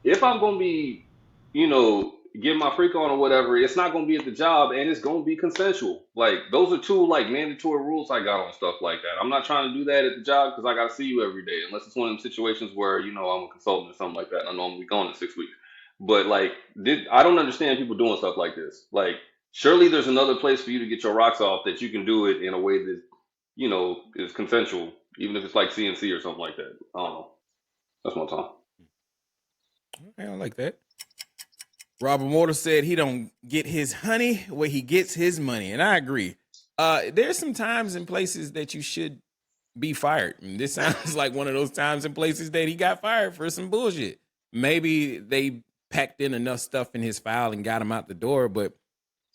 Speaker 3: if I'm gonna be, getting my freak on or whatever, it's not gonna be at the job, and it's gonna be consensual. Like, those are two mandatory rules I got on stuff like that. I'm not trying to do that at the job because I gotta see you every day, unless it's one of them situations where I'm a consultant or something like that, and I know I'm gonna be gone in 6 weeks. But like, I don't understand people doing stuff like this. Like, surely there's another place for you to get your rocks off that you can do it in a way that, is consensual, even if it's like CNC or something like that. I don't know. That's my time.
Speaker 1: I don't like that. Robert Mortal said he don't get his honey where he gets his money, and I agree. There's some times and places that you should be fired. And this sounds like one of those times and places that he got fired for some bullshit. Maybe they packed in enough stuff in his file and got him out the door, but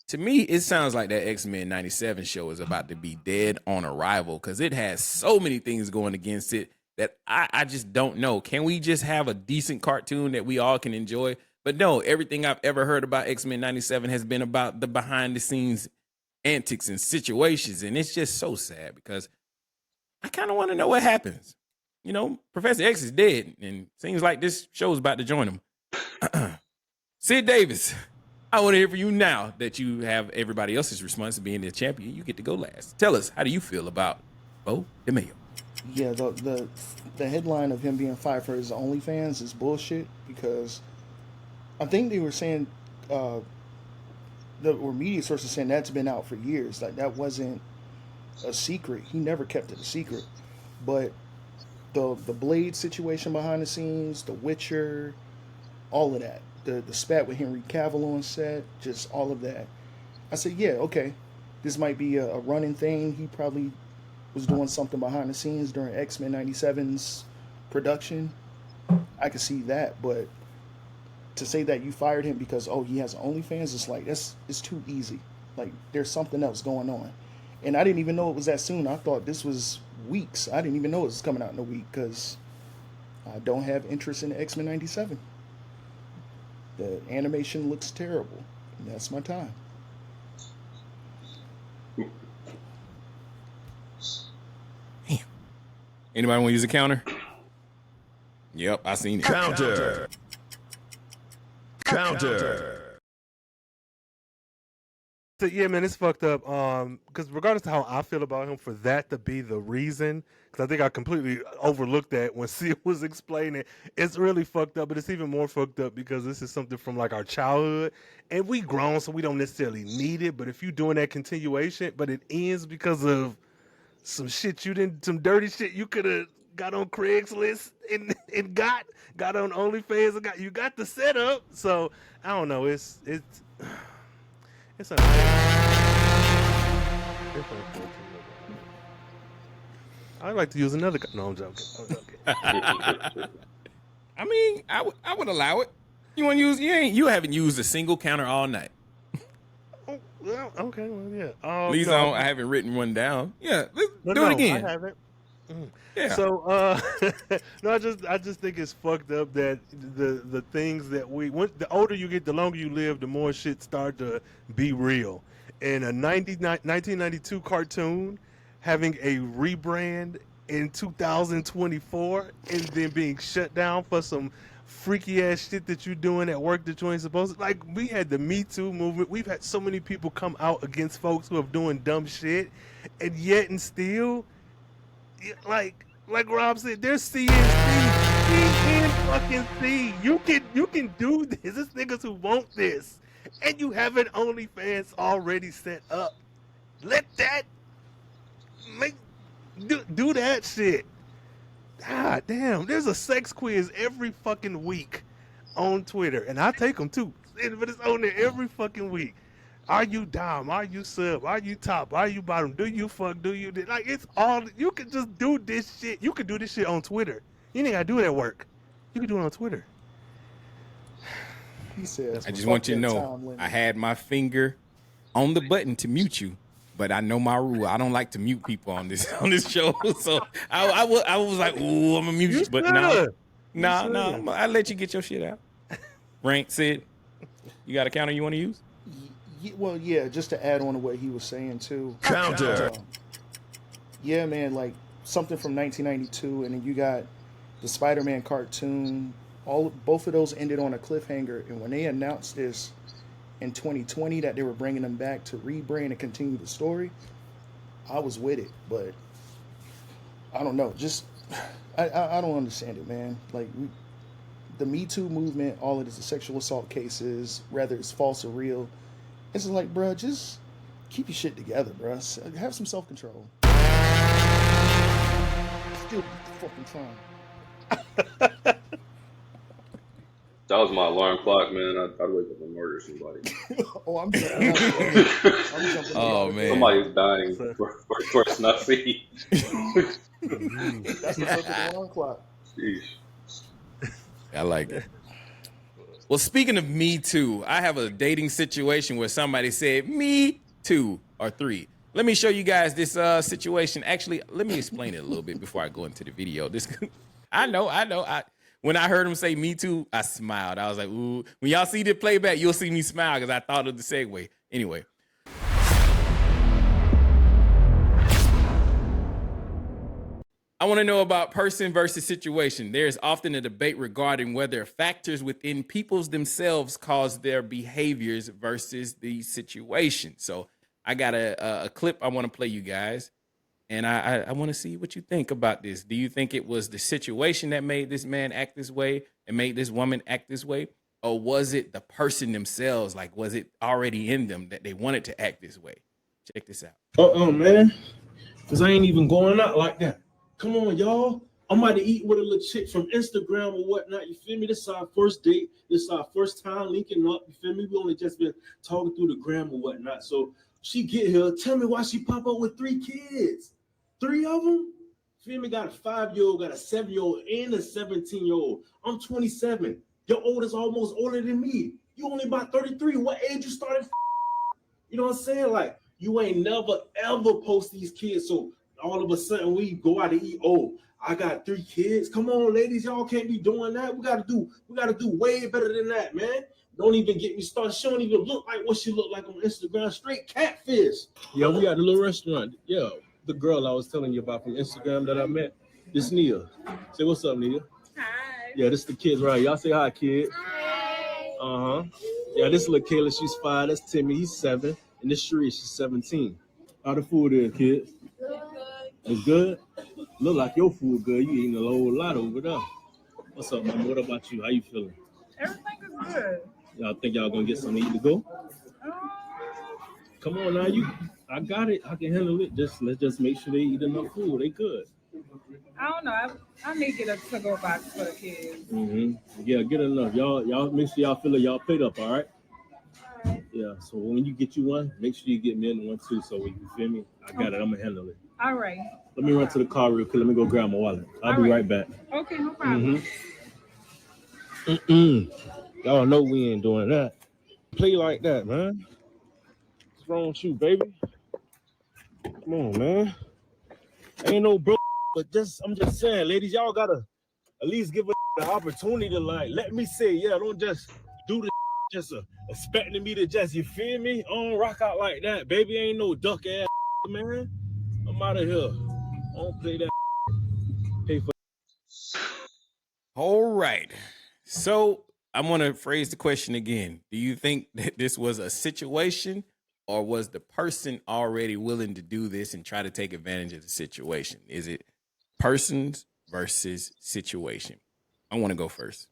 Speaker 1: to me, it sounds like that X-Men 97 show is about to be dead on arrival, because it has so many things going against it that I just don't know. Can we just have a decent cartoon that we all can enjoy? But no, everything I've ever heard about X-Men 97 has been about the behind-the-scenes antics and situations, and it's just so sad, because I kind of want to know what happens. Professor X is dead, and seems like this show's about to join him. Sid Davis, I want to hear from you now that you have everybody else's response to being the champion. You get to go last. Tell us, how do you feel about Bo DeMayo?
Speaker 4: Yeah, the headline of him being fired for his OnlyFans is bullshit, because I think they were saying, or media sources saying that's been out for years. Like, that wasn't a secret. He never kept it a secret. But the Blade situation behind the scenes, The Witcher, all of that. The spat with Henry Cavill on set, just all of that. I said, yeah, okay, this might be a running thing. He probably was doing something behind the scenes during X-Men 97's production. I could see that, but to say that you fired him because, he has OnlyFans, it's like, it's too easy. Like, there's something else going on. And I didn't even know it was that soon. I thought this was weeks. I didn't even know it was coming out in a week, because I don't have interest in X-Men 97. The animation looks terrible, and that's my time.
Speaker 1: Damn. Anybody want to use a counter? Yep, I seen it.
Speaker 5: Counter.
Speaker 2: So yeah, man, it's fucked up. Because regardless of how I feel about him, for that to be the reason, because I think I completely overlooked that when Sid was explaining, it's really fucked up. But it's even more fucked up because this is something from like our childhood, and we grown, so we don't necessarily need it. But if you doing that continuation, but it ends because of some shit some dirty shit you could have got on Craigslist and got on OnlyFans and you got the setup. So I don't know. It's I'd like to use another. No, I'm joking.
Speaker 1: I mean, I would allow it. You want to use? You haven't used a single counter all night.
Speaker 2: Oh, well, okay, well, yeah.
Speaker 1: At least I haven't written one down. Yeah, let's do
Speaker 2: No,
Speaker 1: it again.
Speaker 2: I haven't.
Speaker 1: Yeah.
Speaker 2: So, no, I just think it's fucked up that the things that the older you get, the longer you live, the more shit start to be real. And a 1992 cartoon having a rebrand in 2024 and then being shut down for some freaky ass shit that you're doing at work that you ain't supposed to. Like, we had the Me Too movement. We've had so many people come out against folks who are doing dumb shit, and yet and still, like Rob said, there's CNC, fucking C. You can do this. There's niggas who want this, and you have an OnlyFans already set up. Let that do that shit. God damn, there's a sex quiz every fucking week on Twitter, and I take them too. But it's on there every fucking week. Are you dom? Are you sub? Are you top? Are you bottom? Do you fuck? Do you like? It's all you can just do this shit. You can do this shit on Twitter. You ain't gotta do it at work. You can do it on Twitter.
Speaker 4: He says,
Speaker 1: I just want you to know, I had my finger on the button to mute you, but I know my rule. I don't like to mute people on this show. So I was like, ooh, I'm gonna mute you, but no, I let you get your shit out. Rhayne, Sid, you got a counter you want to use?
Speaker 4: Well, yeah, just to add on to what he was saying too.
Speaker 5: Counter.
Speaker 4: Yeah, man, like something from 1992, and then you got the Spider-Man cartoon. Both of those ended on a cliffhanger, and when they announced this in 2020 that they were bringing them back to rebrand and continue the story, I was with it. But I don't know, just I don't understand it, man. Like the Me Too movement, all of this sexual assault cases, whether it's false or real. It's just like, bro, just keep your shit together, bro. Have some self-control. Still fucking trying.
Speaker 3: That was my alarm clock, man. I'd wake up and murder somebody.
Speaker 4: Oh, I'm jumping.
Speaker 1: Oh, man.
Speaker 3: Somebody's dying for person I see.
Speaker 4: That's the fucking alarm clock.
Speaker 3: Sheesh.
Speaker 1: I like it. Well, speaking of Me Too, I have a dating situation where somebody said Me Too or 3. Let me show you guys this situation. Actually, let me explain it a little bit before I go into the video. I know. When I heard him say Me Too, I smiled. I was like, ooh. When y'all see the playback, you'll see me smile because I thought of the segue. Anyway. I want to know about person versus situation. There's often a debate regarding whether factors within people's themselves cause their behaviors versus the situation. So I got a clip I want to play you guys, and I want to see what you think about this. Do you think it was the situation that made this man act this way and made this woman act this way? Or was it the person themselves? Like, was it already in them that they wanted to act this way? Check this out.
Speaker 6: Man, because I ain't even going out like that. Come on, y'all. I'm about to eat with a little chick from Instagram or whatnot. You feel me? This is our first date. This is our first time linking up. You feel me? We only just been talking through the gram or whatnot. So she get here. Tell me why she pop up with 3 kids. 3 of them? Feel me? Got a 5-year-old, got a 7-year-old, and a 17-year-old. I'm 27. Your oldest almost older than me. You only about 33. What age you started? You know what I'm saying? Like, you ain't never, ever post these kids. So all of a sudden we go out to eat. Oh, I got 3 kids. Come on, ladies, y'all can't be doing that. We gotta do way better than that, man. Don't even get me started. She don't even look like what she look like on Instagram. Straight catfish. Yeah, we got a little restaurant. Yeah, the girl I was telling you about from Instagram that I met. This Nia. Say what's up, Nia.
Speaker 7: Hi.
Speaker 6: Yeah, this the kids right. Y'all say hi, kids. Yeah, this little Kayla, she's 5. That's Timmy, he's 7. And this Sheree, she's 17. How the food is, kids? It's good? Look like your food good. You eating a whole lot over there. What's up, man? What about you? How you feeling?
Speaker 5: Everything is good.
Speaker 6: Y'all think y'all gonna get something to eat to go? Come on now, I got it. I can handle it. Let's just make sure they eat enough food. They good.
Speaker 5: I don't know. I need to get a to-go box for the kids.
Speaker 6: Yeah, get enough. Y'all make sure y'all fill y'all plate up, all right? Yeah, so when you get you one, make sure you get me one too, so you feel me? I got it. I'm gonna handle it.
Speaker 5: All right.
Speaker 6: Let me run to the car real quick. Let me go grab my wallet. I'll be right back.
Speaker 5: Okay, no problem.
Speaker 6: Y'all know we ain't doing that. Play like that, man. What's wrong with you, baby? Come on, man. Ain't no bro, but I'm just saying, ladies, y'all gotta at least give us the opportunity to like let me say, yeah, don't just do the just expecting me to just, you feel me? I don't rock out like that, baby. Ain't no duck ass, man. I'm out of here. I don't play that. Pay for.
Speaker 1: All right. So I'm going to phrase the question again. Do you think that this was a situation, or was the person already willing to do this and try to take advantage of the situation? Is it persons versus situation? I want to go first.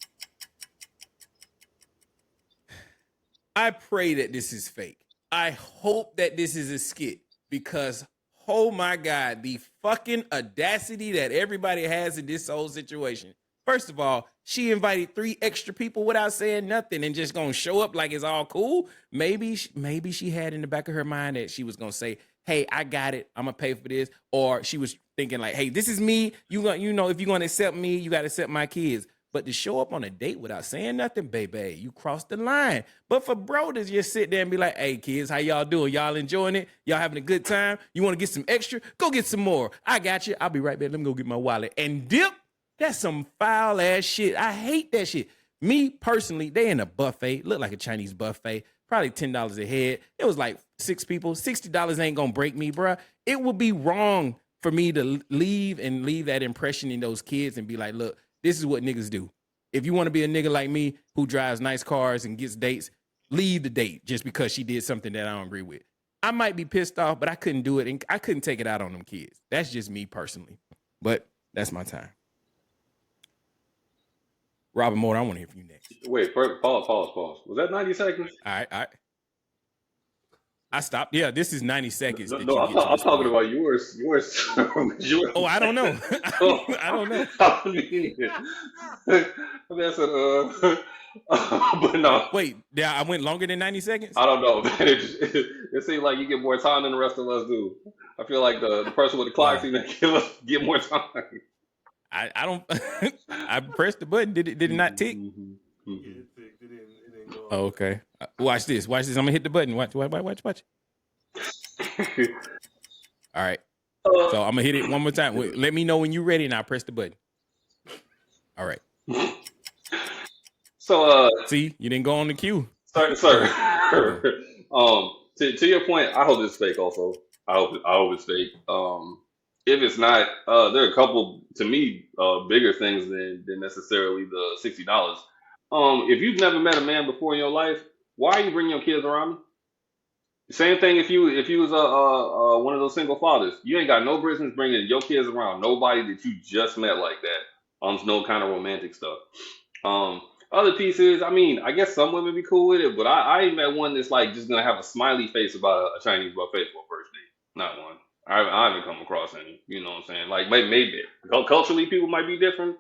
Speaker 1: I pray that this is fake. I hope that this is a skit, because, oh my God, the fucking audacity that everybody has in this whole situation. First of all, she invited 3 extra people without saying nothing and just gonna show up like it's all cool. Maybe she had in the back of her mind that she was gonna say, "Hey, I got it. I'm gonna pay for this," or she was thinking like, "Hey, this is me. You know, if you're gonna accept me, you gotta accept my kids." But to show up on a date without saying nothing, baby, you crossed the line. But for bro to just sit there and be like, "Hey, kids, how y'all doing? Y'all enjoying it? Y'all having a good time? You want to get some extra? Go get some more. I got you. I'll be right back. Let me go get my wallet." And dip. That's some foul ass shit. I hate that shit. Me personally, they in a buffet, look like a Chinese buffet, probably $10 a head. It was like 6 people. $60 ain't gonna break me, bruh. It would be wrong for me to leave that impression in those kids and be like, "Look, this is what niggas do. If you want to be a nigga like me who drives nice cars and gets dates, leave the date just because she did something that I don't agree with." I might be pissed off, but I couldn't do it, and I couldn't take it out on them kids. That's just me personally. But that's my time. Robert Moore, I want to hear from you next.
Speaker 3: Wait, pause. Was that 90 seconds?
Speaker 1: All right. I stopped. Yeah, this is 90 seconds.
Speaker 3: No, I'm talking about yours.
Speaker 1: Oh, I don't know. I don't know.
Speaker 3: That's but no.
Speaker 1: Wait, yeah, I went longer than 90 seconds?
Speaker 3: I don't know, man. It seems like you get more time than the rest of us do. I feel like the person with the clock seems to get more time.
Speaker 1: I don't. I pressed the button. Did it not tick?
Speaker 2: Yeah, it didn't go
Speaker 1: Oh, okay. Watch this. I'm gonna hit the button. Watch. All right. So I'm gonna hit it one more time. Let me know when you're ready, and I'll press the button. All right.
Speaker 3: So
Speaker 1: see, you didn't go on the queue.
Speaker 3: Sir. To your point, I hope it's fake. Also, I hope it's fake. If it's not, there are a couple, to me, bigger things than necessarily the $60. If you've never met a man before in your life, why are you bringing your kids around? Same thing if you was one of those single fathers. You ain't got no business bringing your kids around nobody that you just met like that. No kind of romantic stuff. Other pieces, I mean, I guess some women be cool with it, but I ain't met one that's like just gonna have a smiley face about a Chinese buffet for a first date. Not one. I haven't come across any. You know what I'm saying? Like maybe culturally people might be different.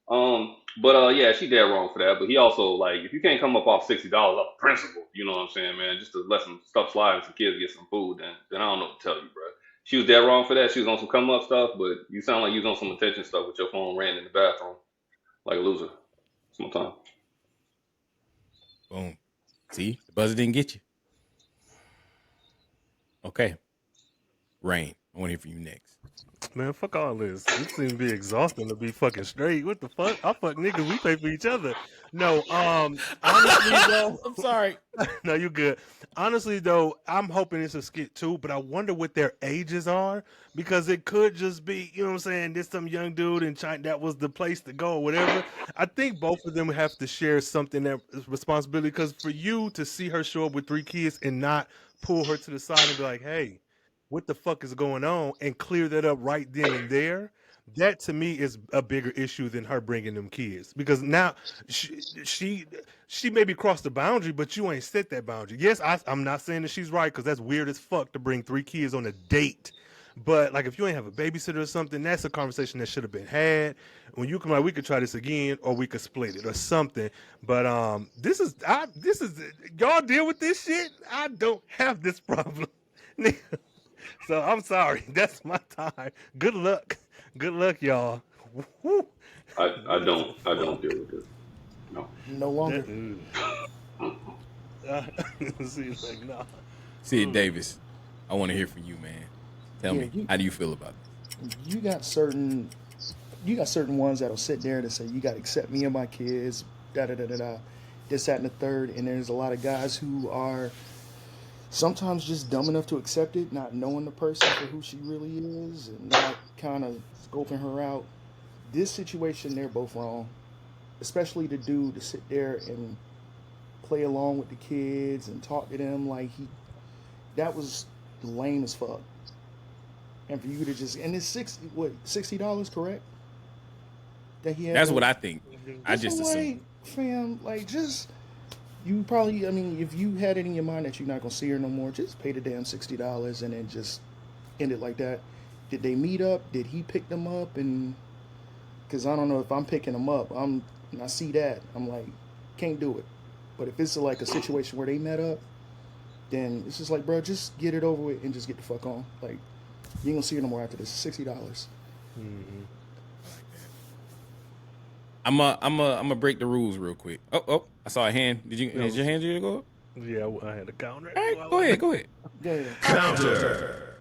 Speaker 3: Yeah, she dead wrong for that. But he also, like, if you can't come up off $60 off principle, you know what I'm saying, man, just to let some stuff slide and some kids get some food, then I don't know what to tell you, bro. She was dead wrong for that. She was on some come up stuff, but you sound like you was on some attention stuff with your phone ran in the bathroom like a loser. It's my time.
Speaker 1: Boom. See, the buzzer didn't get you. Okay. Rhayne, I want to hear from you next.
Speaker 2: Man, fuck all this. This seems to be exhausting to be fucking straight. What the fuck? I fuck niggas. We pay for each other. No, honestly though,
Speaker 1: I'm sorry.
Speaker 2: no, you good. Honestly though, I'm hoping it's a skit too, but I wonder what their ages are because it could just be, you know what I'm saying, this some young dude in China that was the place to go or whatever. I think both of them have to share something that is responsibility because for you to see her show up with 3 kids and not pull her to the side and be like, hey, what the fuck is going on and clear that up right then and there, that to me is a bigger issue than her bringing them kids because now she maybe crossed the boundary, but you ain't set that boundary. Yes, I'm not saying that she's right because that's weird as fuck to bring 3 kids on a date. But like if you ain't have a babysitter or something, that's a conversation that should have been had. When you come like we could try this again or we could split it or something. But this is y'all deal with this shit. I don't have this problem. So I'm sorry. That's my time. Good luck. Good luck, y'all. Woo.
Speaker 3: I don't deal with this. No.
Speaker 4: No longer.
Speaker 2: See, it's like, nah.
Speaker 1: Sid Davis, I want to hear from you, man. Tell me, how do you feel about this?
Speaker 4: You got certain ones that'll sit there and say, you got to accept me and my kids, da-da-da-da-da, this, that, and the third. And there's a lot of guys who are sometimes just dumb enough to accept it, not knowing the person for who she really is and not kind of scoping her out. This situation, they're both wrong, especially the dude to sit there and play along with the kids and talk to them like that was lame as fuck. And for you to just, and it's $60, correct? That he had.
Speaker 1: That's what I think. I just assume.
Speaker 4: Fam, like just, you probably, I mean, if you had it in your mind that you're not gonna see her no more, just pay the damn $60 and then just end it like that. Did they meet up? Did he pick them up? And because I don't know if I'm picking them up, and I see that, I'm like, can't do it. But if it's like a situation where they met up, then it's just like, bro, just get it over with and just get the fuck on. Like, you ain't gonna see her no more after this. $60.
Speaker 2: Mm-hmm.
Speaker 1: I'm gonna break the rules real quick. Oh, I saw a hand. Did your hand ready to go up?
Speaker 2: Yeah, I had a counter.
Speaker 1: All right, go ahead.
Speaker 4: Yeah.
Speaker 1: Counter.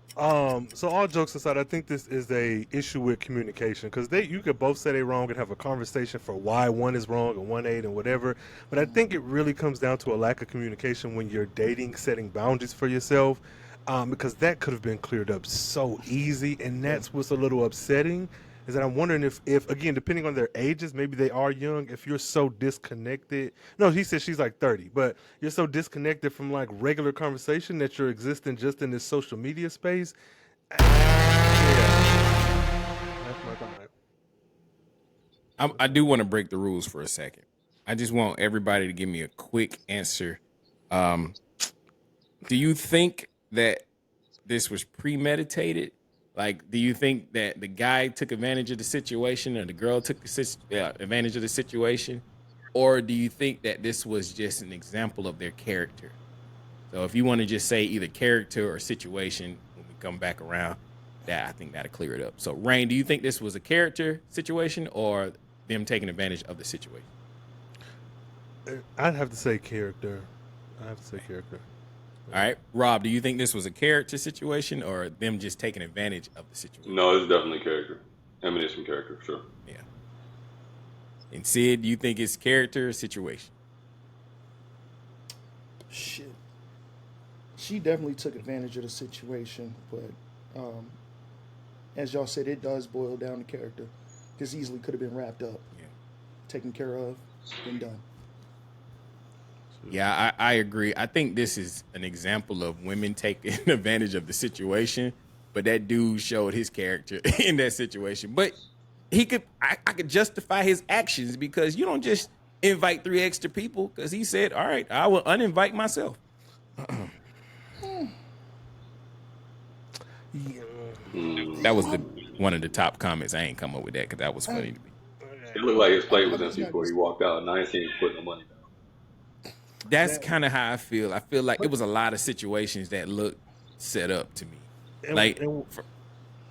Speaker 2: So all jokes aside, I think this is a issue with communication because you could both say they're wrong and have a conversation for why one is wrong and one ain't and whatever. But I think it really comes down to a lack of communication when you're dating, setting boundaries for yourself, because that could have been cleared up so easy, and that's what's a little upsetting. Is that I'm wondering if again, depending on their ages, maybe they are young. If you're so disconnected, no, he said she's like 30, but you're so disconnected from like regular conversation that you're existing just in this social media space. Yeah, that's my time.
Speaker 1: I do want to break the rules for a second. I just want everybody to give me a quick answer. Do you think that this was premeditated? Like, do you think that the guy took advantage of the situation or the girl took advantage of the situation? Or do you think that this was just an example of their character? So if you want to just say either character or situation when we come back around, I think that'll clear it up. So, Rhayne, do you think this was a character situation or them taking advantage of the situation?
Speaker 2: I'd have to say character.
Speaker 1: All right, Rob, do you think this was a character situation or them just taking advantage of the situation?
Speaker 3: No, it's definitely character. Emanation character, sure.
Speaker 1: Yeah. And Sid, do you think it's character or situation?
Speaker 4: Shit. She definitely took advantage of the situation, but as y'all said, it does boil down to character. This easily could have been wrapped up, taken care of, and done.
Speaker 1: Yeah, I agree. I think this is an example of women taking advantage of the situation, but that dude showed his character in that situation. But I could justify his actions because you don't just invite 3 extra people because he said, all right, I will uninvite myself. That was one of the top comments. I ain't come up with that because that was funny to me.
Speaker 3: It looked like his plate was empty before he walked out, and I ain't seen him put no money down.
Speaker 1: That's kind of how I feel. I feel like it was a lot of situations that looked set up to me.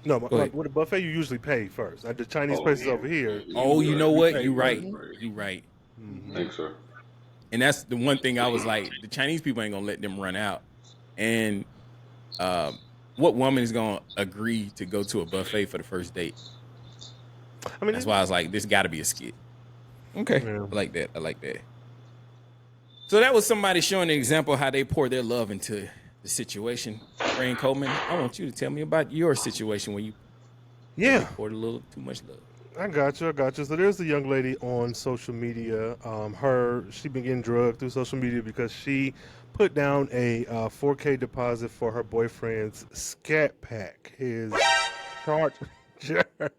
Speaker 2: With a buffet, you usually pay first. Like the Chinese places over here.
Speaker 1: Oh, you know what? You're right. You're right.
Speaker 3: Mm-hmm. Thanks, sir.
Speaker 1: And that's the one thing I was like, the Chinese people ain't gonna let them run out. And what woman is gonna agree to go to a buffet for the first date?
Speaker 2: I mean,
Speaker 1: That's why I was like, this got to be a skit. Okay,
Speaker 2: yeah.
Speaker 1: I like that. I like that. So that was somebody showing an example of how they pour their love into the situation. Rhayne Coleman, I want you to tell me about your situation where you poured a little too much love.
Speaker 2: I got you. So there's a young lady on social media. She been getting drugged through social media because she put down a 4K deposit for her boyfriend's scat pack. His chart. I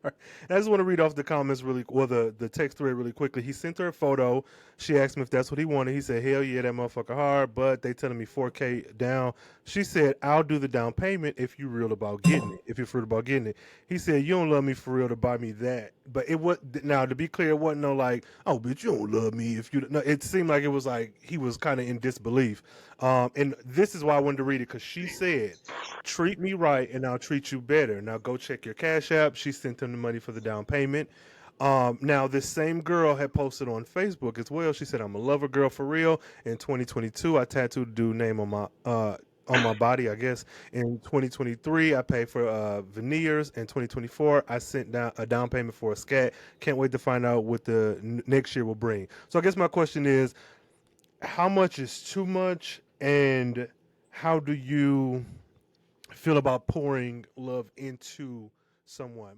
Speaker 2: just want to read off the comments the text thread really quickly. He sent her a photo. She asked him if that's what he wanted. He said, hell yeah, that motherfucker hard, but they telling me 4K down. She said, I'll do the down payment if you're real about getting it, if you're fruit about getting it. He said, you don't love me for real to buy me that. But it was, now to be clear, it wasn't no like, oh, bitch, you don't love me if you, no, it seemed like it was like, he was kind of in disbelief. And this is why I wanted to read it, because she said, treat me right and I'll treat you better. Now go check your Cash App. She sent him the money for the down payment. Now this same girl had posted on Facebook as well. She said, I'm a lover girl for real. In 2022, I tattooed a dude's name on my body, I guess. In 2023, I paid for veneers. In 2024, I sent down a down payment for a scat. Can't wait to find out what the next year will bring. So I guess my question is, how much is too much, and how do you feel about pouring love into someone?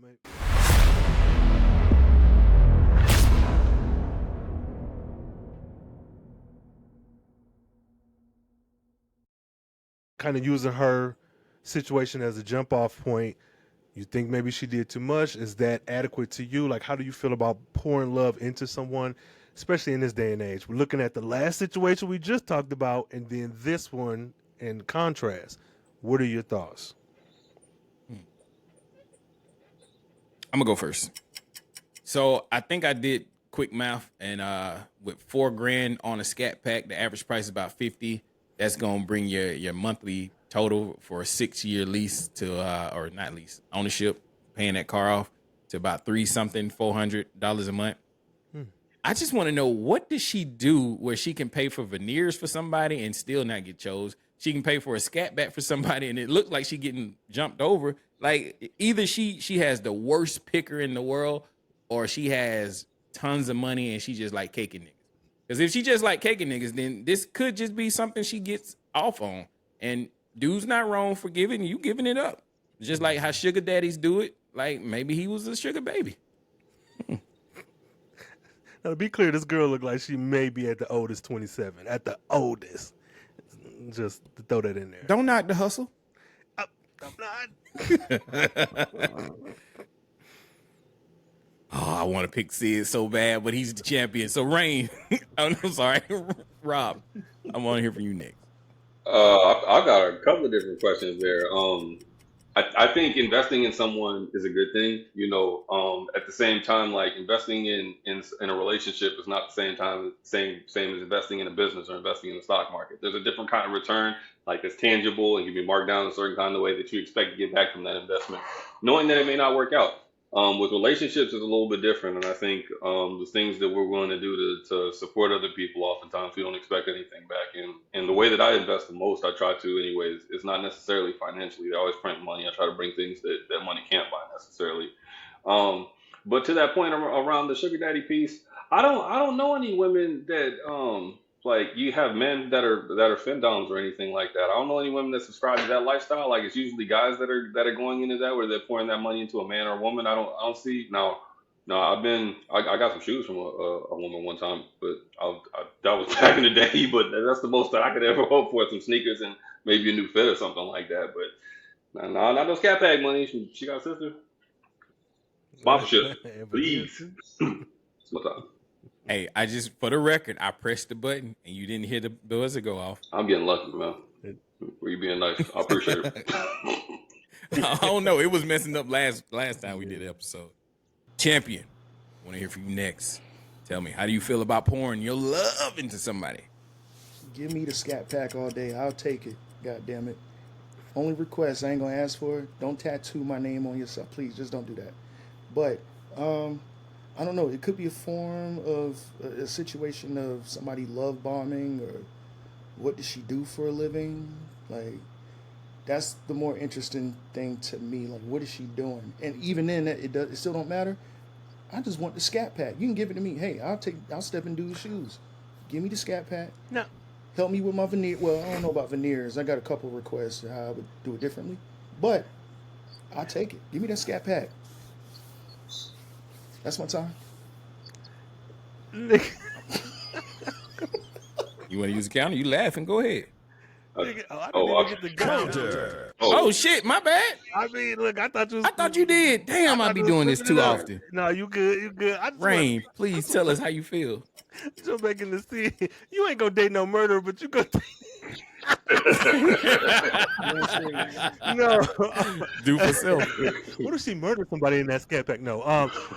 Speaker 2: Kind of using her situation as a jump off point. You think maybe she did too much? Is that adequate to you? Like, how do you feel about pouring love into someone, especially in this day and age? We're looking at the last situation we just talked about, and then this one in contrast. What are your thoughts?
Speaker 1: I'm gonna go first. So I think I did quick math, and with $4,000 on a scat pack, the average price is about 50. That's gonna bring your monthly total for a 6-year lease to or not lease, ownership, paying that car off, to about $400 a month. I just want to know, what does she do where she can pay for veneers for somebody and still not get chose? She can pay for a scat back for somebody and it looks like she getting jumped over. Like, either she has the worst picker in the world, or she has tons of money and she just like caking niggas. Because if she just like caking niggas, then this could just be something she gets off on. And dude's not wrong for giving it up. Just like how sugar daddies do it. Like, maybe he was a sugar baby.
Speaker 2: Now, to be clear, this girl looked like she may be at the oldest 27. At the oldest. Just to throw that in there.
Speaker 1: Don't knock the hustle.
Speaker 2: I'm not.
Speaker 1: Oh, I want to pick Sid so bad, but he's the champion. So, Rhayne, I'm sorry, Rob, I want to hear from you next.
Speaker 3: I got a couple of different questions there. I think investing in someone is a good thing. At the same time, like, investing in a relationship is not the same as investing in a business or investing in the stock market. There's a different kind of return, like, it's tangible and can be marked down a certain kind of way that you expect to get back from that investment, knowing that it may not work out. With relationships, it's a little bit different, and I think the things that we're willing to do to support other people, oftentimes we don't expect anything back. And the way that I invest the most, I try to anyways, it's not necessarily financially. I always print money. I try to bring things that money can't buy necessarily. But to that point around the sugar daddy piece, I don't know any women that like, you have men that are femdoms or anything like that. I don't know any women that subscribe to that lifestyle. Like, it's usually guys that are going into that, where they're pouring that money into a man or a woman. I don't see now. No, I got some shoes from a woman one time, but that was back in the day. But that's the most that I could ever hope for, some sneakers and maybe a new fit or something like that. But no, not those cat bag money. She got a sister. Sponsorship, please. It's my time.
Speaker 1: Hey, for the record, I pressed the button and you didn't hear the buzzer go off.
Speaker 3: I'm getting lucky, man. Were you being nice? I appreciate it.
Speaker 1: I don't know. It was messing up last time we did the episode. Champion, I want to hear from you next. Tell me, how do you feel about pouring your love into somebody?
Speaker 4: Give me the scat pack all day. I'll take it. God damn it. Only request, I ain't gonna ask for it. Don't tattoo my name on yourself. Please, just don't do that. But I don't know. It could be a form of a situation of somebody love bombing, or what does she do for a living? Like, That's the more interesting thing to me. Like, what is she doing? And even then, it still don't matter. I just want the scat pack. You can give it to me. Hey, I'll step in dude's shoes. Give me the scat pack.
Speaker 2: No.
Speaker 4: Help me with my veneer. Well, I don't know about veneers. I got a couple requests how I would do it differently, but I'll take it. Give me that scat pack. That's my time.
Speaker 2: Nigga,
Speaker 1: You want to use a counter? You laughing? Go ahead.
Speaker 2: I didn't
Speaker 3: Oh,
Speaker 2: even get the counter.
Speaker 1: Oh shit, my bad.
Speaker 2: I mean, look, I thought you.
Speaker 1: I thought you did. Damn, I be doing this too often.
Speaker 2: No, you good. You good. I just
Speaker 1: Rhayne, please tell us how you feel.
Speaker 2: you're making the scene. You ain't gonna date no murderer, but you gonna. No.
Speaker 1: Do for self.
Speaker 2: What if she murdered somebody in that scat pack? No.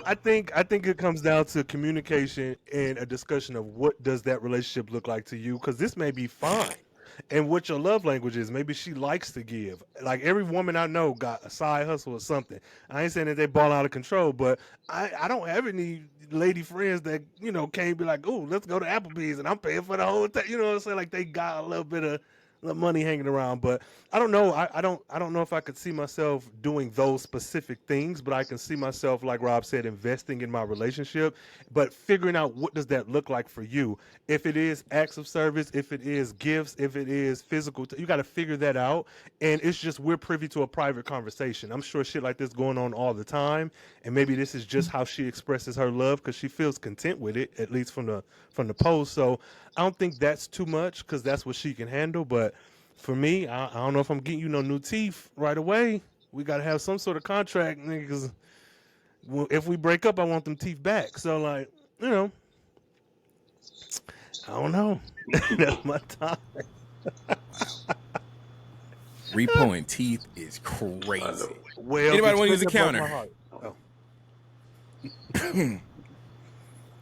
Speaker 2: I think it comes down to communication and a discussion of what does that relationship look like to you, because this may be fine. And what your love language is. Maybe she likes to give. Like every woman I know got a side hustle or something. I ain't saying that they ball out of control, but I don't have any lady friends that, you know, can't be like, oh, let's go to Applebee's and I'm paying for the whole thing. You know what I'm saying? Like they got a little bit of money hanging around, but I don't know. I don't know if I could see myself doing those specific things, but I can see myself, like Rob said, investing in my relationship, but figuring out what does that look like for you. If it is acts of service, if it is gifts, if it is physical, you got to figure that out. And it's just, we're privy to a private conversation. I'm sure shit like this going on all the time. And maybe this is just how she expresses her love because she feels content with it, at least from the post. So I don't think that's too much because that's what she can handle. But for me, I don't know if I'm getting you no new teeth right away. We got to have some sort of contract, niggas. Well, if we break up, I want them teeth back. So, like, you know, I don't know. That's my time.
Speaker 1: Repoing teeth is crazy.
Speaker 2: Well,
Speaker 1: Anybody want to use
Speaker 2: it's
Speaker 1: a
Speaker 2: broke
Speaker 1: counter?
Speaker 2: my heart. Oh.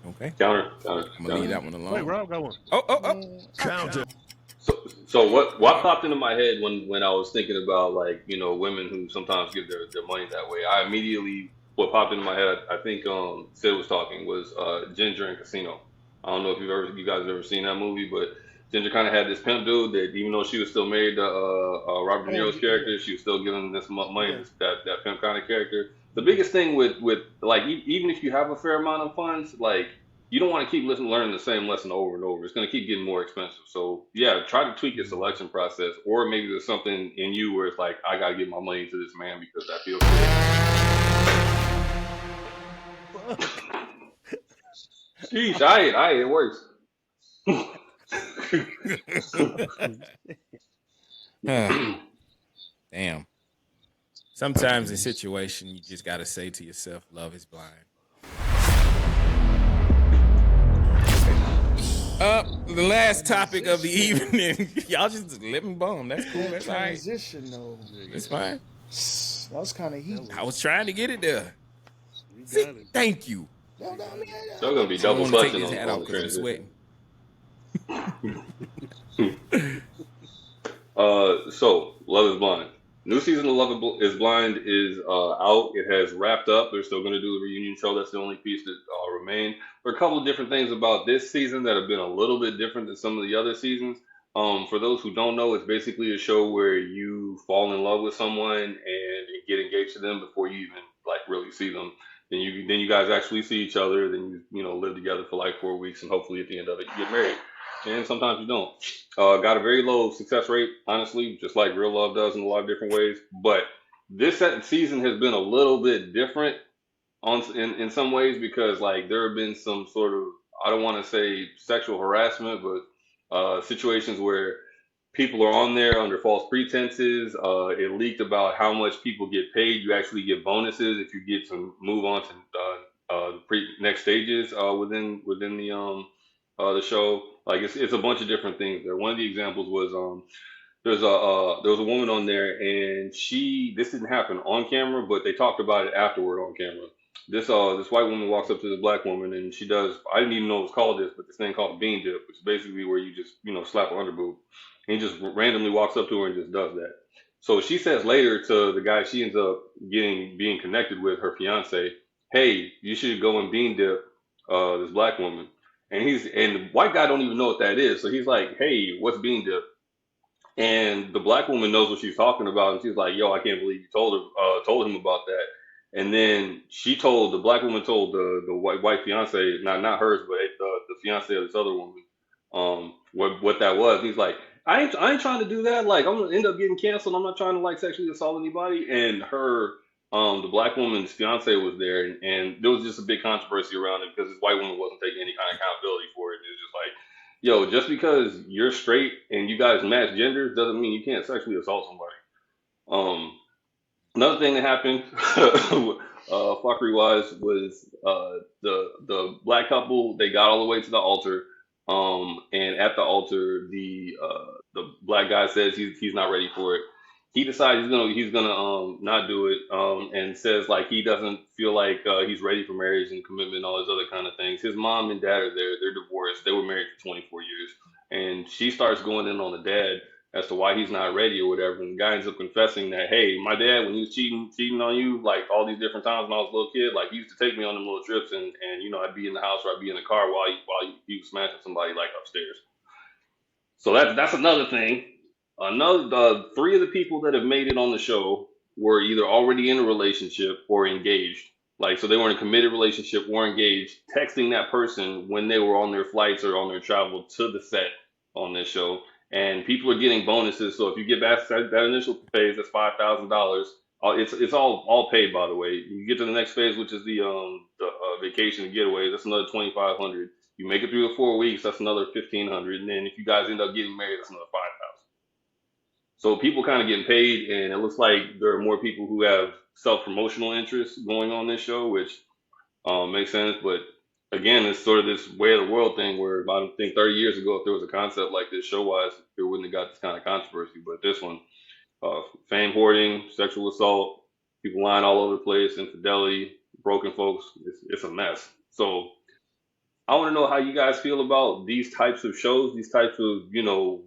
Speaker 1: Okay.
Speaker 3: Counter.
Speaker 1: I'm gonna leave that one alone.
Speaker 2: Wait, Rob got one.
Speaker 1: Oh.
Speaker 6: Counter.
Speaker 3: So what popped into my head when I was thinking about, like, you know, women who sometimes give their money that way, I immediately, what popped into my head, I think Sid was talking, was Ginger and Casino. I don't know if you guys have ever seen that movie, but Ginger kind of had this pimp dude that, even though she was still married to Robert De Niro's character, she was still giving this money, that pimp kind of character. The biggest thing with like, even if you have a fair amount of funds, like, you don't want to keep learning the same lesson over and over. It's going to keep getting more expensive. So yeah, try to tweak your selection process, or maybe there's something in you where it's like, I got to give my money to this man because that feels good. Sheesh, it works.
Speaker 1: Damn. Sometimes in situation, you just gotta say to yourself, "Love is blind." The last topic of the evening. Y'all just let me bum. That's cool. That's all right.
Speaker 4: Transition though.
Speaker 1: It's fine.
Speaker 4: That was kind of heat.
Speaker 1: I was trying to get it there.
Speaker 2: You
Speaker 1: See,
Speaker 2: got it.
Speaker 1: thank you.
Speaker 4: No, I mean,
Speaker 3: Still gonna be
Speaker 1: I
Speaker 3: double
Speaker 1: want to take
Speaker 3: clutching
Speaker 1: this hat
Speaker 3: on
Speaker 1: off
Speaker 3: the
Speaker 1: because I'm
Speaker 3: transition.
Speaker 1: sweating.
Speaker 3: So Love is Blind. New season of Love is Blind is out. It has wrapped up. They're still going to do the reunion show. That's the only piece that remained. There are a couple of different things about this season that have been a little bit different than some of the other seasons. For those who don't know, it's basically a show where you fall in love with someone and get engaged to them before you even like really see them. Then you guys actually see each other. Then you know live together for like 4 weeks, and hopefully at the end of it you get married. And sometimes you don't. Got a very low success rate, honestly, just like real love does in a lot of different ways. But this season has been a little bit different in some ways because like there have been some sort of, I don't want to say sexual harassment, but situations where people are on there under false pretenses. It leaked about how much people get paid. You actually get bonuses if you get to move on to the next stages within the show. Like it's a bunch of different things there. One of the examples was there was a woman on there, and this didn't happen on camera, but they talked about it afterward on camera. This white woman walks up to this black woman, and she does, I didn't even know it was called this, but this thing called bean dip, which is basically where you just slap her underboob, and he just randomly walks up to her and just does that. So she says later to the guy she ends up being connected with, her fiance, hey, you should go and bean dip this black woman. And the white guy don't even know what that is. So he's like, hey, what's bean dip? And the black woman knows what she's talking about, and she's like, "Yo, I can't believe you told him about that." And then the black woman told the white fiance, not hers, but the fiance of this other woman, what that was. He's like, I ain't trying to do that. Like, I'm gonna end up getting canceled. I'm not trying to like sexually assault anybody. And the black woman's fiance was there, and there was just a big controversy around it because this white woman wasn't taking any kind of accountability for it. It was just like, yo, just because you're straight and you guys match genders doesn't mean you can't sexually assault somebody. Another thing that happened, fuckery wise, was the black couple. They got all the way to the altar, and at the altar, the black guy says he's not ready for it. He decides he's gonna not do it, and says like he doesn't feel like he's ready for marriage and commitment and all those other kind of things. His mom and dad are there. They're divorced. They were married for 24 years, and she starts going in on the dad as to why he's not ready or whatever. And the guy ends up confessing that, hey, my dad, when he was cheating on you, like all these different times when I was a little kid, like he used to take me on them little trips, and I'd be in the house or I'd be in the car while he was smashing somebody like upstairs. So that's another thing. Three of the people that have made it on the show were either already in a relationship or engaged. Like, so they were in a committed relationship or engaged, texting that person when they were on their flights or on their travel to the set on this show. And people are getting bonuses. So if you get past that initial phase, that's $5,000. It's all paid, by the way. You get to the next phase, which is the vacation and getaway. That's another $2,500. You make it through the 4 weeks, that's another $1,500. And then if you guys end up getting married, that's another $5,000. So people kind of getting paid, and it looks like there are more people who have self-promotional interests going on this show, which makes sense. But again, it's sort of this way of the world thing where I think 30 years ago, if there was a concept like this show-wise, it wouldn't have got this kind of controversy. But this one, fame hoarding, sexual assault, people lying all over the place, infidelity, broken folks, it's a mess. So I want to know how you guys feel about these types of shows, these types of,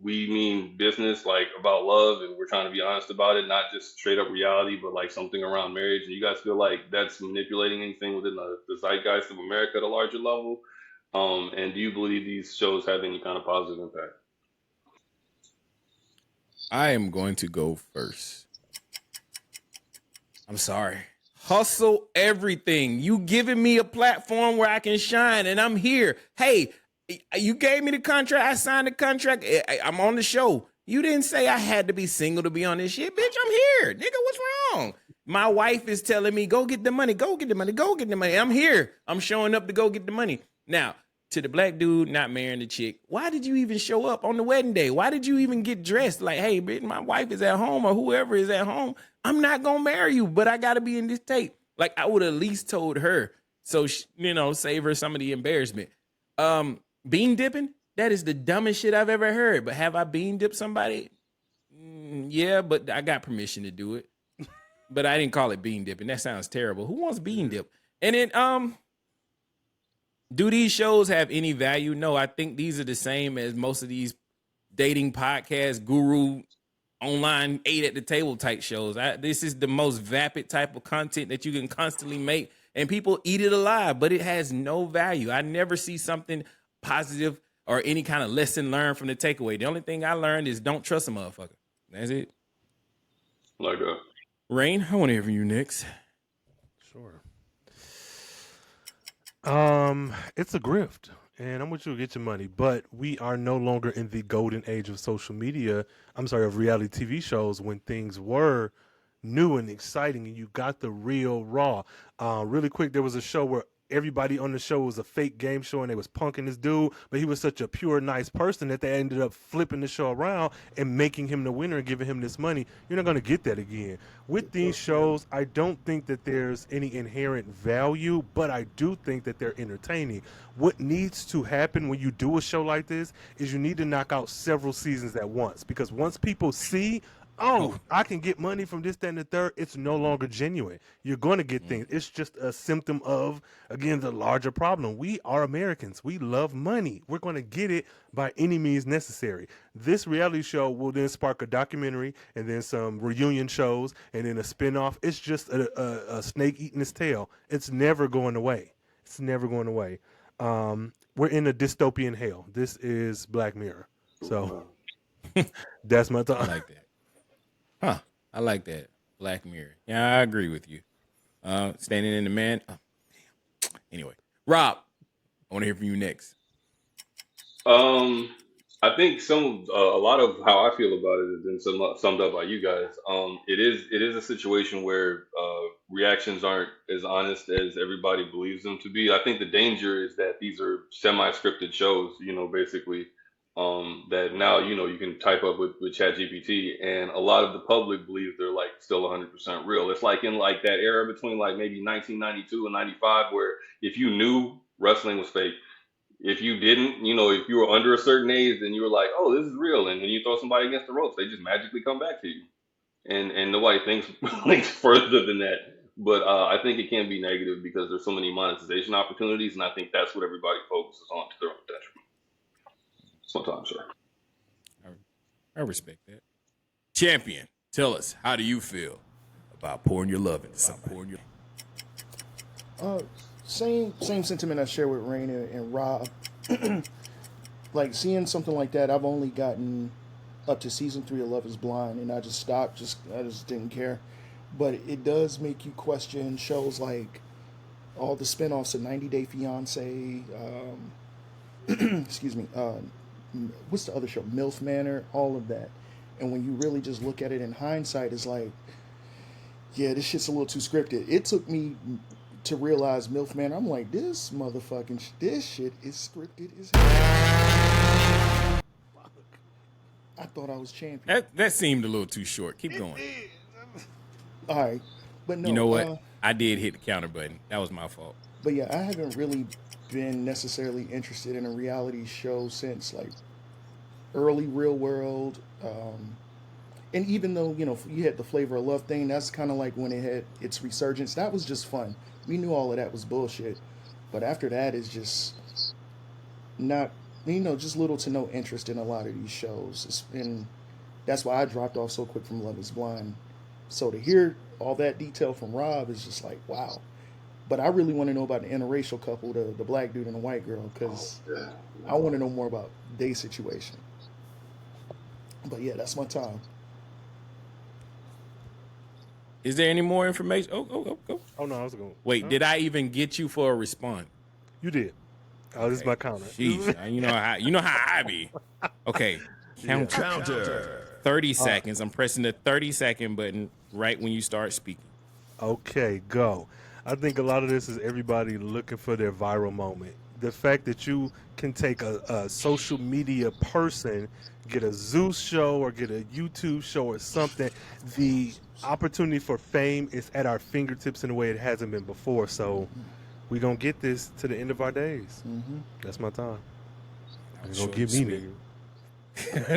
Speaker 3: we mean business, like about love, and we're trying to be honest about it, not just straight up reality, but like something around marriage. And you guys feel like that's manipulating anything within the zeitgeist of America at a larger level? And do you believe these shows have any kind of positive impact?
Speaker 1: I am going to go first. I'm sorry. Hustle everything. You giving me a platform where I can shine, and I'm here. Hey, you gave me the contract. I signed the contract. I'm on the show. You didn't say I had to be single to be on this shit. Bitch, I'm here. Nigga, what's wrong? My wife is telling me, go get the money, go get the money, go get the money. I'm here. I'm showing up to go get the money. Now, to the black dude not marrying the chick, why did you even show up on the wedding day? Why did you even get dressed? Like, hey, bitch, my wife is at home, or whoever is at home. I'm not going to marry you, but I got to be in this tape. Like, I would at least told her, so, save her some of the embarrassment. Bean dipping, that is the dumbest shit I've ever heard. But have I bean dipped somebody? Yeah, but I got permission to do it. But I didn't call it bean dipping. That sounds terrible. Who wants bean dip? And then, do these shows have any value? No, I think these are the same as most of these dating podcast guru online 8 at the table type shows. This is the most vapid type of content that you can constantly make, and people eat it alive, but it has no value. I never see something positive or any kind of lesson learned from the takeaway. The only thing I learned is don't trust a motherfucker. That's it.
Speaker 3: Like that.
Speaker 1: Rhayne, I want to hear from you next.
Speaker 2: Sure. It's a grift, and I'm with you to get your money, but we are no longer in the golden age of social media. Of reality TV shows when things were new and exciting and you got the real raw. Really quick, there was a show where everybody on the show was a fake game show and they was punking this dude, but he was such a pure, nice person that they ended up flipping the show around and making him the winner and giving him this money. You're not going to get that again. With these shows, I don't think that there's any inherent value, but I do think that they're entertaining. What needs to happen when you do a show like this is you need to knock out several seasons at once, because once people see, I can get money from this, that, and the third, it's no longer genuine. You're going to get things. It's just a symptom of, again, the larger problem. We are Americans. We love money. We're going to get it by any means necessary. This reality show will then spark a documentary and then some reunion shows and then a spinoff. It's just a snake eating its tail. It's never going away. It's never going away. We're in a dystopian hell. This is Black Mirror. So That's my
Speaker 1: I
Speaker 2: time.
Speaker 1: like that. Huh. I like that. Black Mirror. Yeah, I agree with you. Standing in the man. Oh, damn. Anyway, Rob, I want to hear from you next.
Speaker 3: I think a lot of how I feel about it has been summed up by you guys. It is a situation where reactions aren't as honest as everybody believes them to be. I think the danger is that these are semi-scripted shows. Basically, that now you can type up with ChatGPT, and a lot of the public believes they're like still 100% real. It's like in like that era between like maybe 1992 and 95, where if you knew wrestling was fake. If you didn't, if you were under a certain age, then you were like, oh, this is real. And when you throw somebody against the ropes, they just magically come back to you. And nobody thinks further than that. But I think it can be negative because there's so many monetization opportunities, and I think that's what everybody focuses on to their own detriment. Sometimes, sure.
Speaker 1: I respect that. Champion, tell us, how do you feel about pouring your love into somebody?
Speaker 4: Same sentiment I share with Rhayne and Rob. Like seeing something like that, I've only gotten up to season 3 of Love Is Blind, and I just stopped. I just didn't care. But it does make you question shows like all the spinoffs of 90 Day Fiance. Excuse me. What's the other show? MILF Manor. All of that. And when you really just look at it in hindsight, it's like, yeah, this shit's a little too scripted. It took me to realize MILF Manor. I'm like, this shit is scripted as hell. Fuck. I thought I was champion.
Speaker 1: That seemed a little too short. Keep going.
Speaker 4: All right, but no.
Speaker 1: You know what? I did hit the counter button. That was my fault.
Speaker 4: But yeah, I haven't really been necessarily interested in a reality show since like early Real World. And even though, you had the Flavor of Love thing, that's kind of like when it had its resurgence. That was just fun. We knew all of that was bullshit. But after that, it's just not, just little to no interest in a lot of these shows. And that's why I dropped off so quick from Love Is Blind. So to hear all that detail from Rob is just like, wow. But I really want to know about the interracial couple, the black dude and the white girl, because I want to know more about their situation. But yeah, that's my time.
Speaker 1: Is there any more information? Go.
Speaker 2: Oh no, I was going.
Speaker 1: Wait, did I even get you for a response?
Speaker 2: You did. Oh, this is my counter.
Speaker 1: Jeez, you know how I be. Okay, counter. 30 seconds. I'm pressing the 30-second button right when you start speaking.
Speaker 2: Okay, go. I think a lot of this is everybody looking for their viral moment. The fact that you can take a social media person, get a Zeus show or get a YouTube show or something, the opportunity for fame is at our fingertips in a way it hasn't been before. So we're going to get this to the end of our days. Mm-hmm. That's my time. You're going to give me, nigga.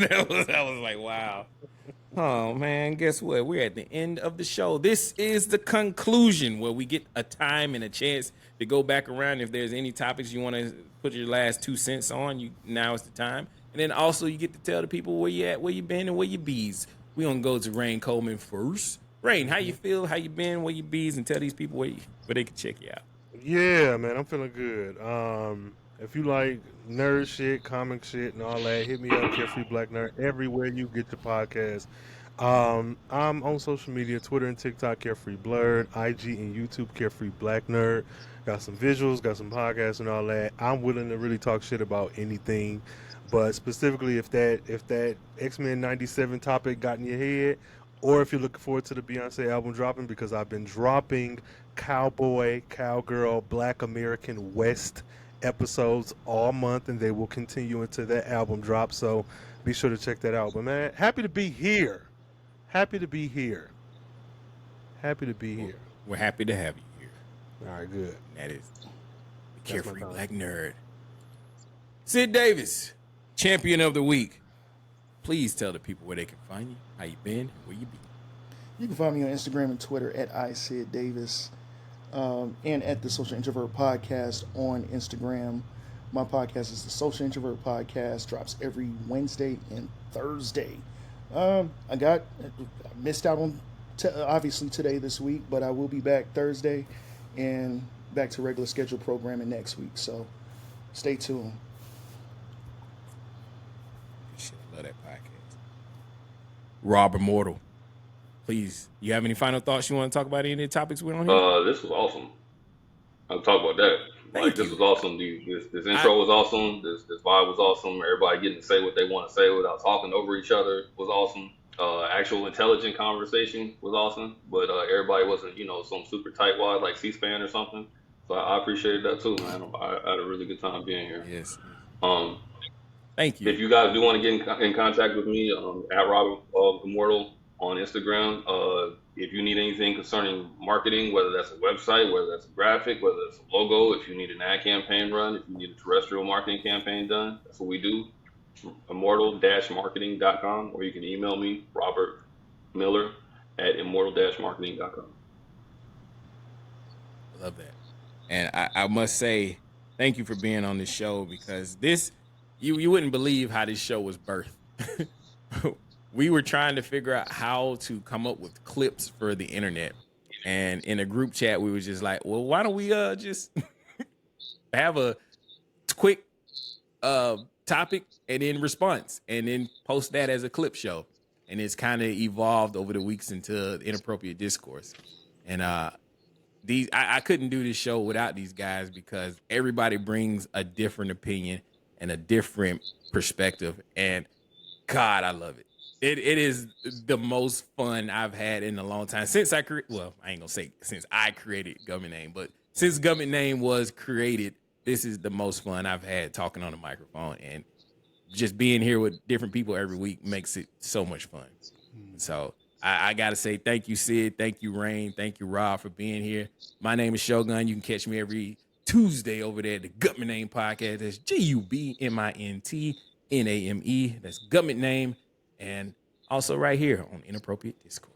Speaker 1: that was like, wow. Oh, man, guess what? We're at the end of the show. This is the conclusion where we get a time and a chance to go back around. If there's any topics you want to put your last 2 cents on, now is the time. And then also you get to tell the people where you at, where you been, and where you bees. We gonna go to Rhayne Coleman first. Rhayne, how you feel? How you been? Where you bees? And tell these people where they can check you out.
Speaker 2: Yeah, man, I'm feeling good. If you like nerd shit, comic shit, and all that, hit me up, Carefree Black Nerd, everywhere you get your podcast. I'm on social media, Twitter and TikTok, Carefree Blurred, IG and YouTube, Carefree Black Nerd. Got some visuals, got some podcasts and all that. I'm willing to really talk shit about anything, but specifically if that X-Men 97 topic got in your head, or if you're looking forward to the Beyonce album dropping, because I've been dropping cowboy, cowgirl, Black American West episodes all month, and they will continue into that album drop, so be sure to check that out. But man, happy to be here. Happy to be here.
Speaker 1: We're happy to have you here.
Speaker 2: All right, good.
Speaker 1: That is the Carefree Black Nerd. Sid Davis, champion of the week. Please tell the people where they can find you, how you been, where you be.
Speaker 4: You can find me on Instagram and Twitter at iSidDavis, and at the Social Introvert Podcast on Instagram. My podcast is the Social Introvert Podcast, drops every Wednesday and Thursday. I missed out on obviously today this week, but I will be back Thursday and back to regular scheduled programming next week. So stay tuned.
Speaker 1: Shit, I love that podcast. Rob Immortal. Please, you have any final thoughts you want to talk about? Any of the topics we're on here?
Speaker 3: This was awesome. I'll talk about that.
Speaker 1: Thank
Speaker 3: This
Speaker 1: you.
Speaker 3: was awesome. This intro was awesome. This vibe was awesome. Everybody getting to say what they want to say without talking over each other was awesome. Actual intelligent conversation was awesome. But everybody wasn't, some super tightwad like C-SPAN or something. So I appreciated that too, man. I had a really good time being here.
Speaker 1: Yes.
Speaker 3: Um,
Speaker 1: Thank you.
Speaker 3: If you guys do want to get in contact with me, at Robert Immortal on Instagram. If you need anything concerning marketing, whether that's a website, whether that's a graphic, whether that's a logo, if you need an ad campaign run, if you need a terrestrial marketing campaign done, that's what we do. Immortal-marketing.com, or you can email me, robbertmiller at immortal-marketing.com.
Speaker 1: Love that. And I must say, thank you for being on this show, because you wouldn't believe how this show was birthed. We were trying to figure out how to come up with clips for the internet. And in a group chat, we were just like, well, why don't we just have a quick topic and then response and then post that as a clip show. And it's kind of evolved over the weeks into Inappropriate Discourse. And I couldn't do this show without these guys, because everybody brings a different opinion and a different perspective. And God, I love it. It is the most fun I've had in a long time since I ain't gonna say since I created Government Name, but since Government Name was created, this is the most fun I've had talking on the microphone, and just being here with different people every week makes it so much fun. So I gotta say thank you, Sid. Thank you, Rhayne. Thank you, Rob, for being here. My name is Shogun. You can catch me every Tuesday over there at the Government Name Podcast. That's GUBMINTNAME. That's Government Name. And also right here on Inappropriate Discourse.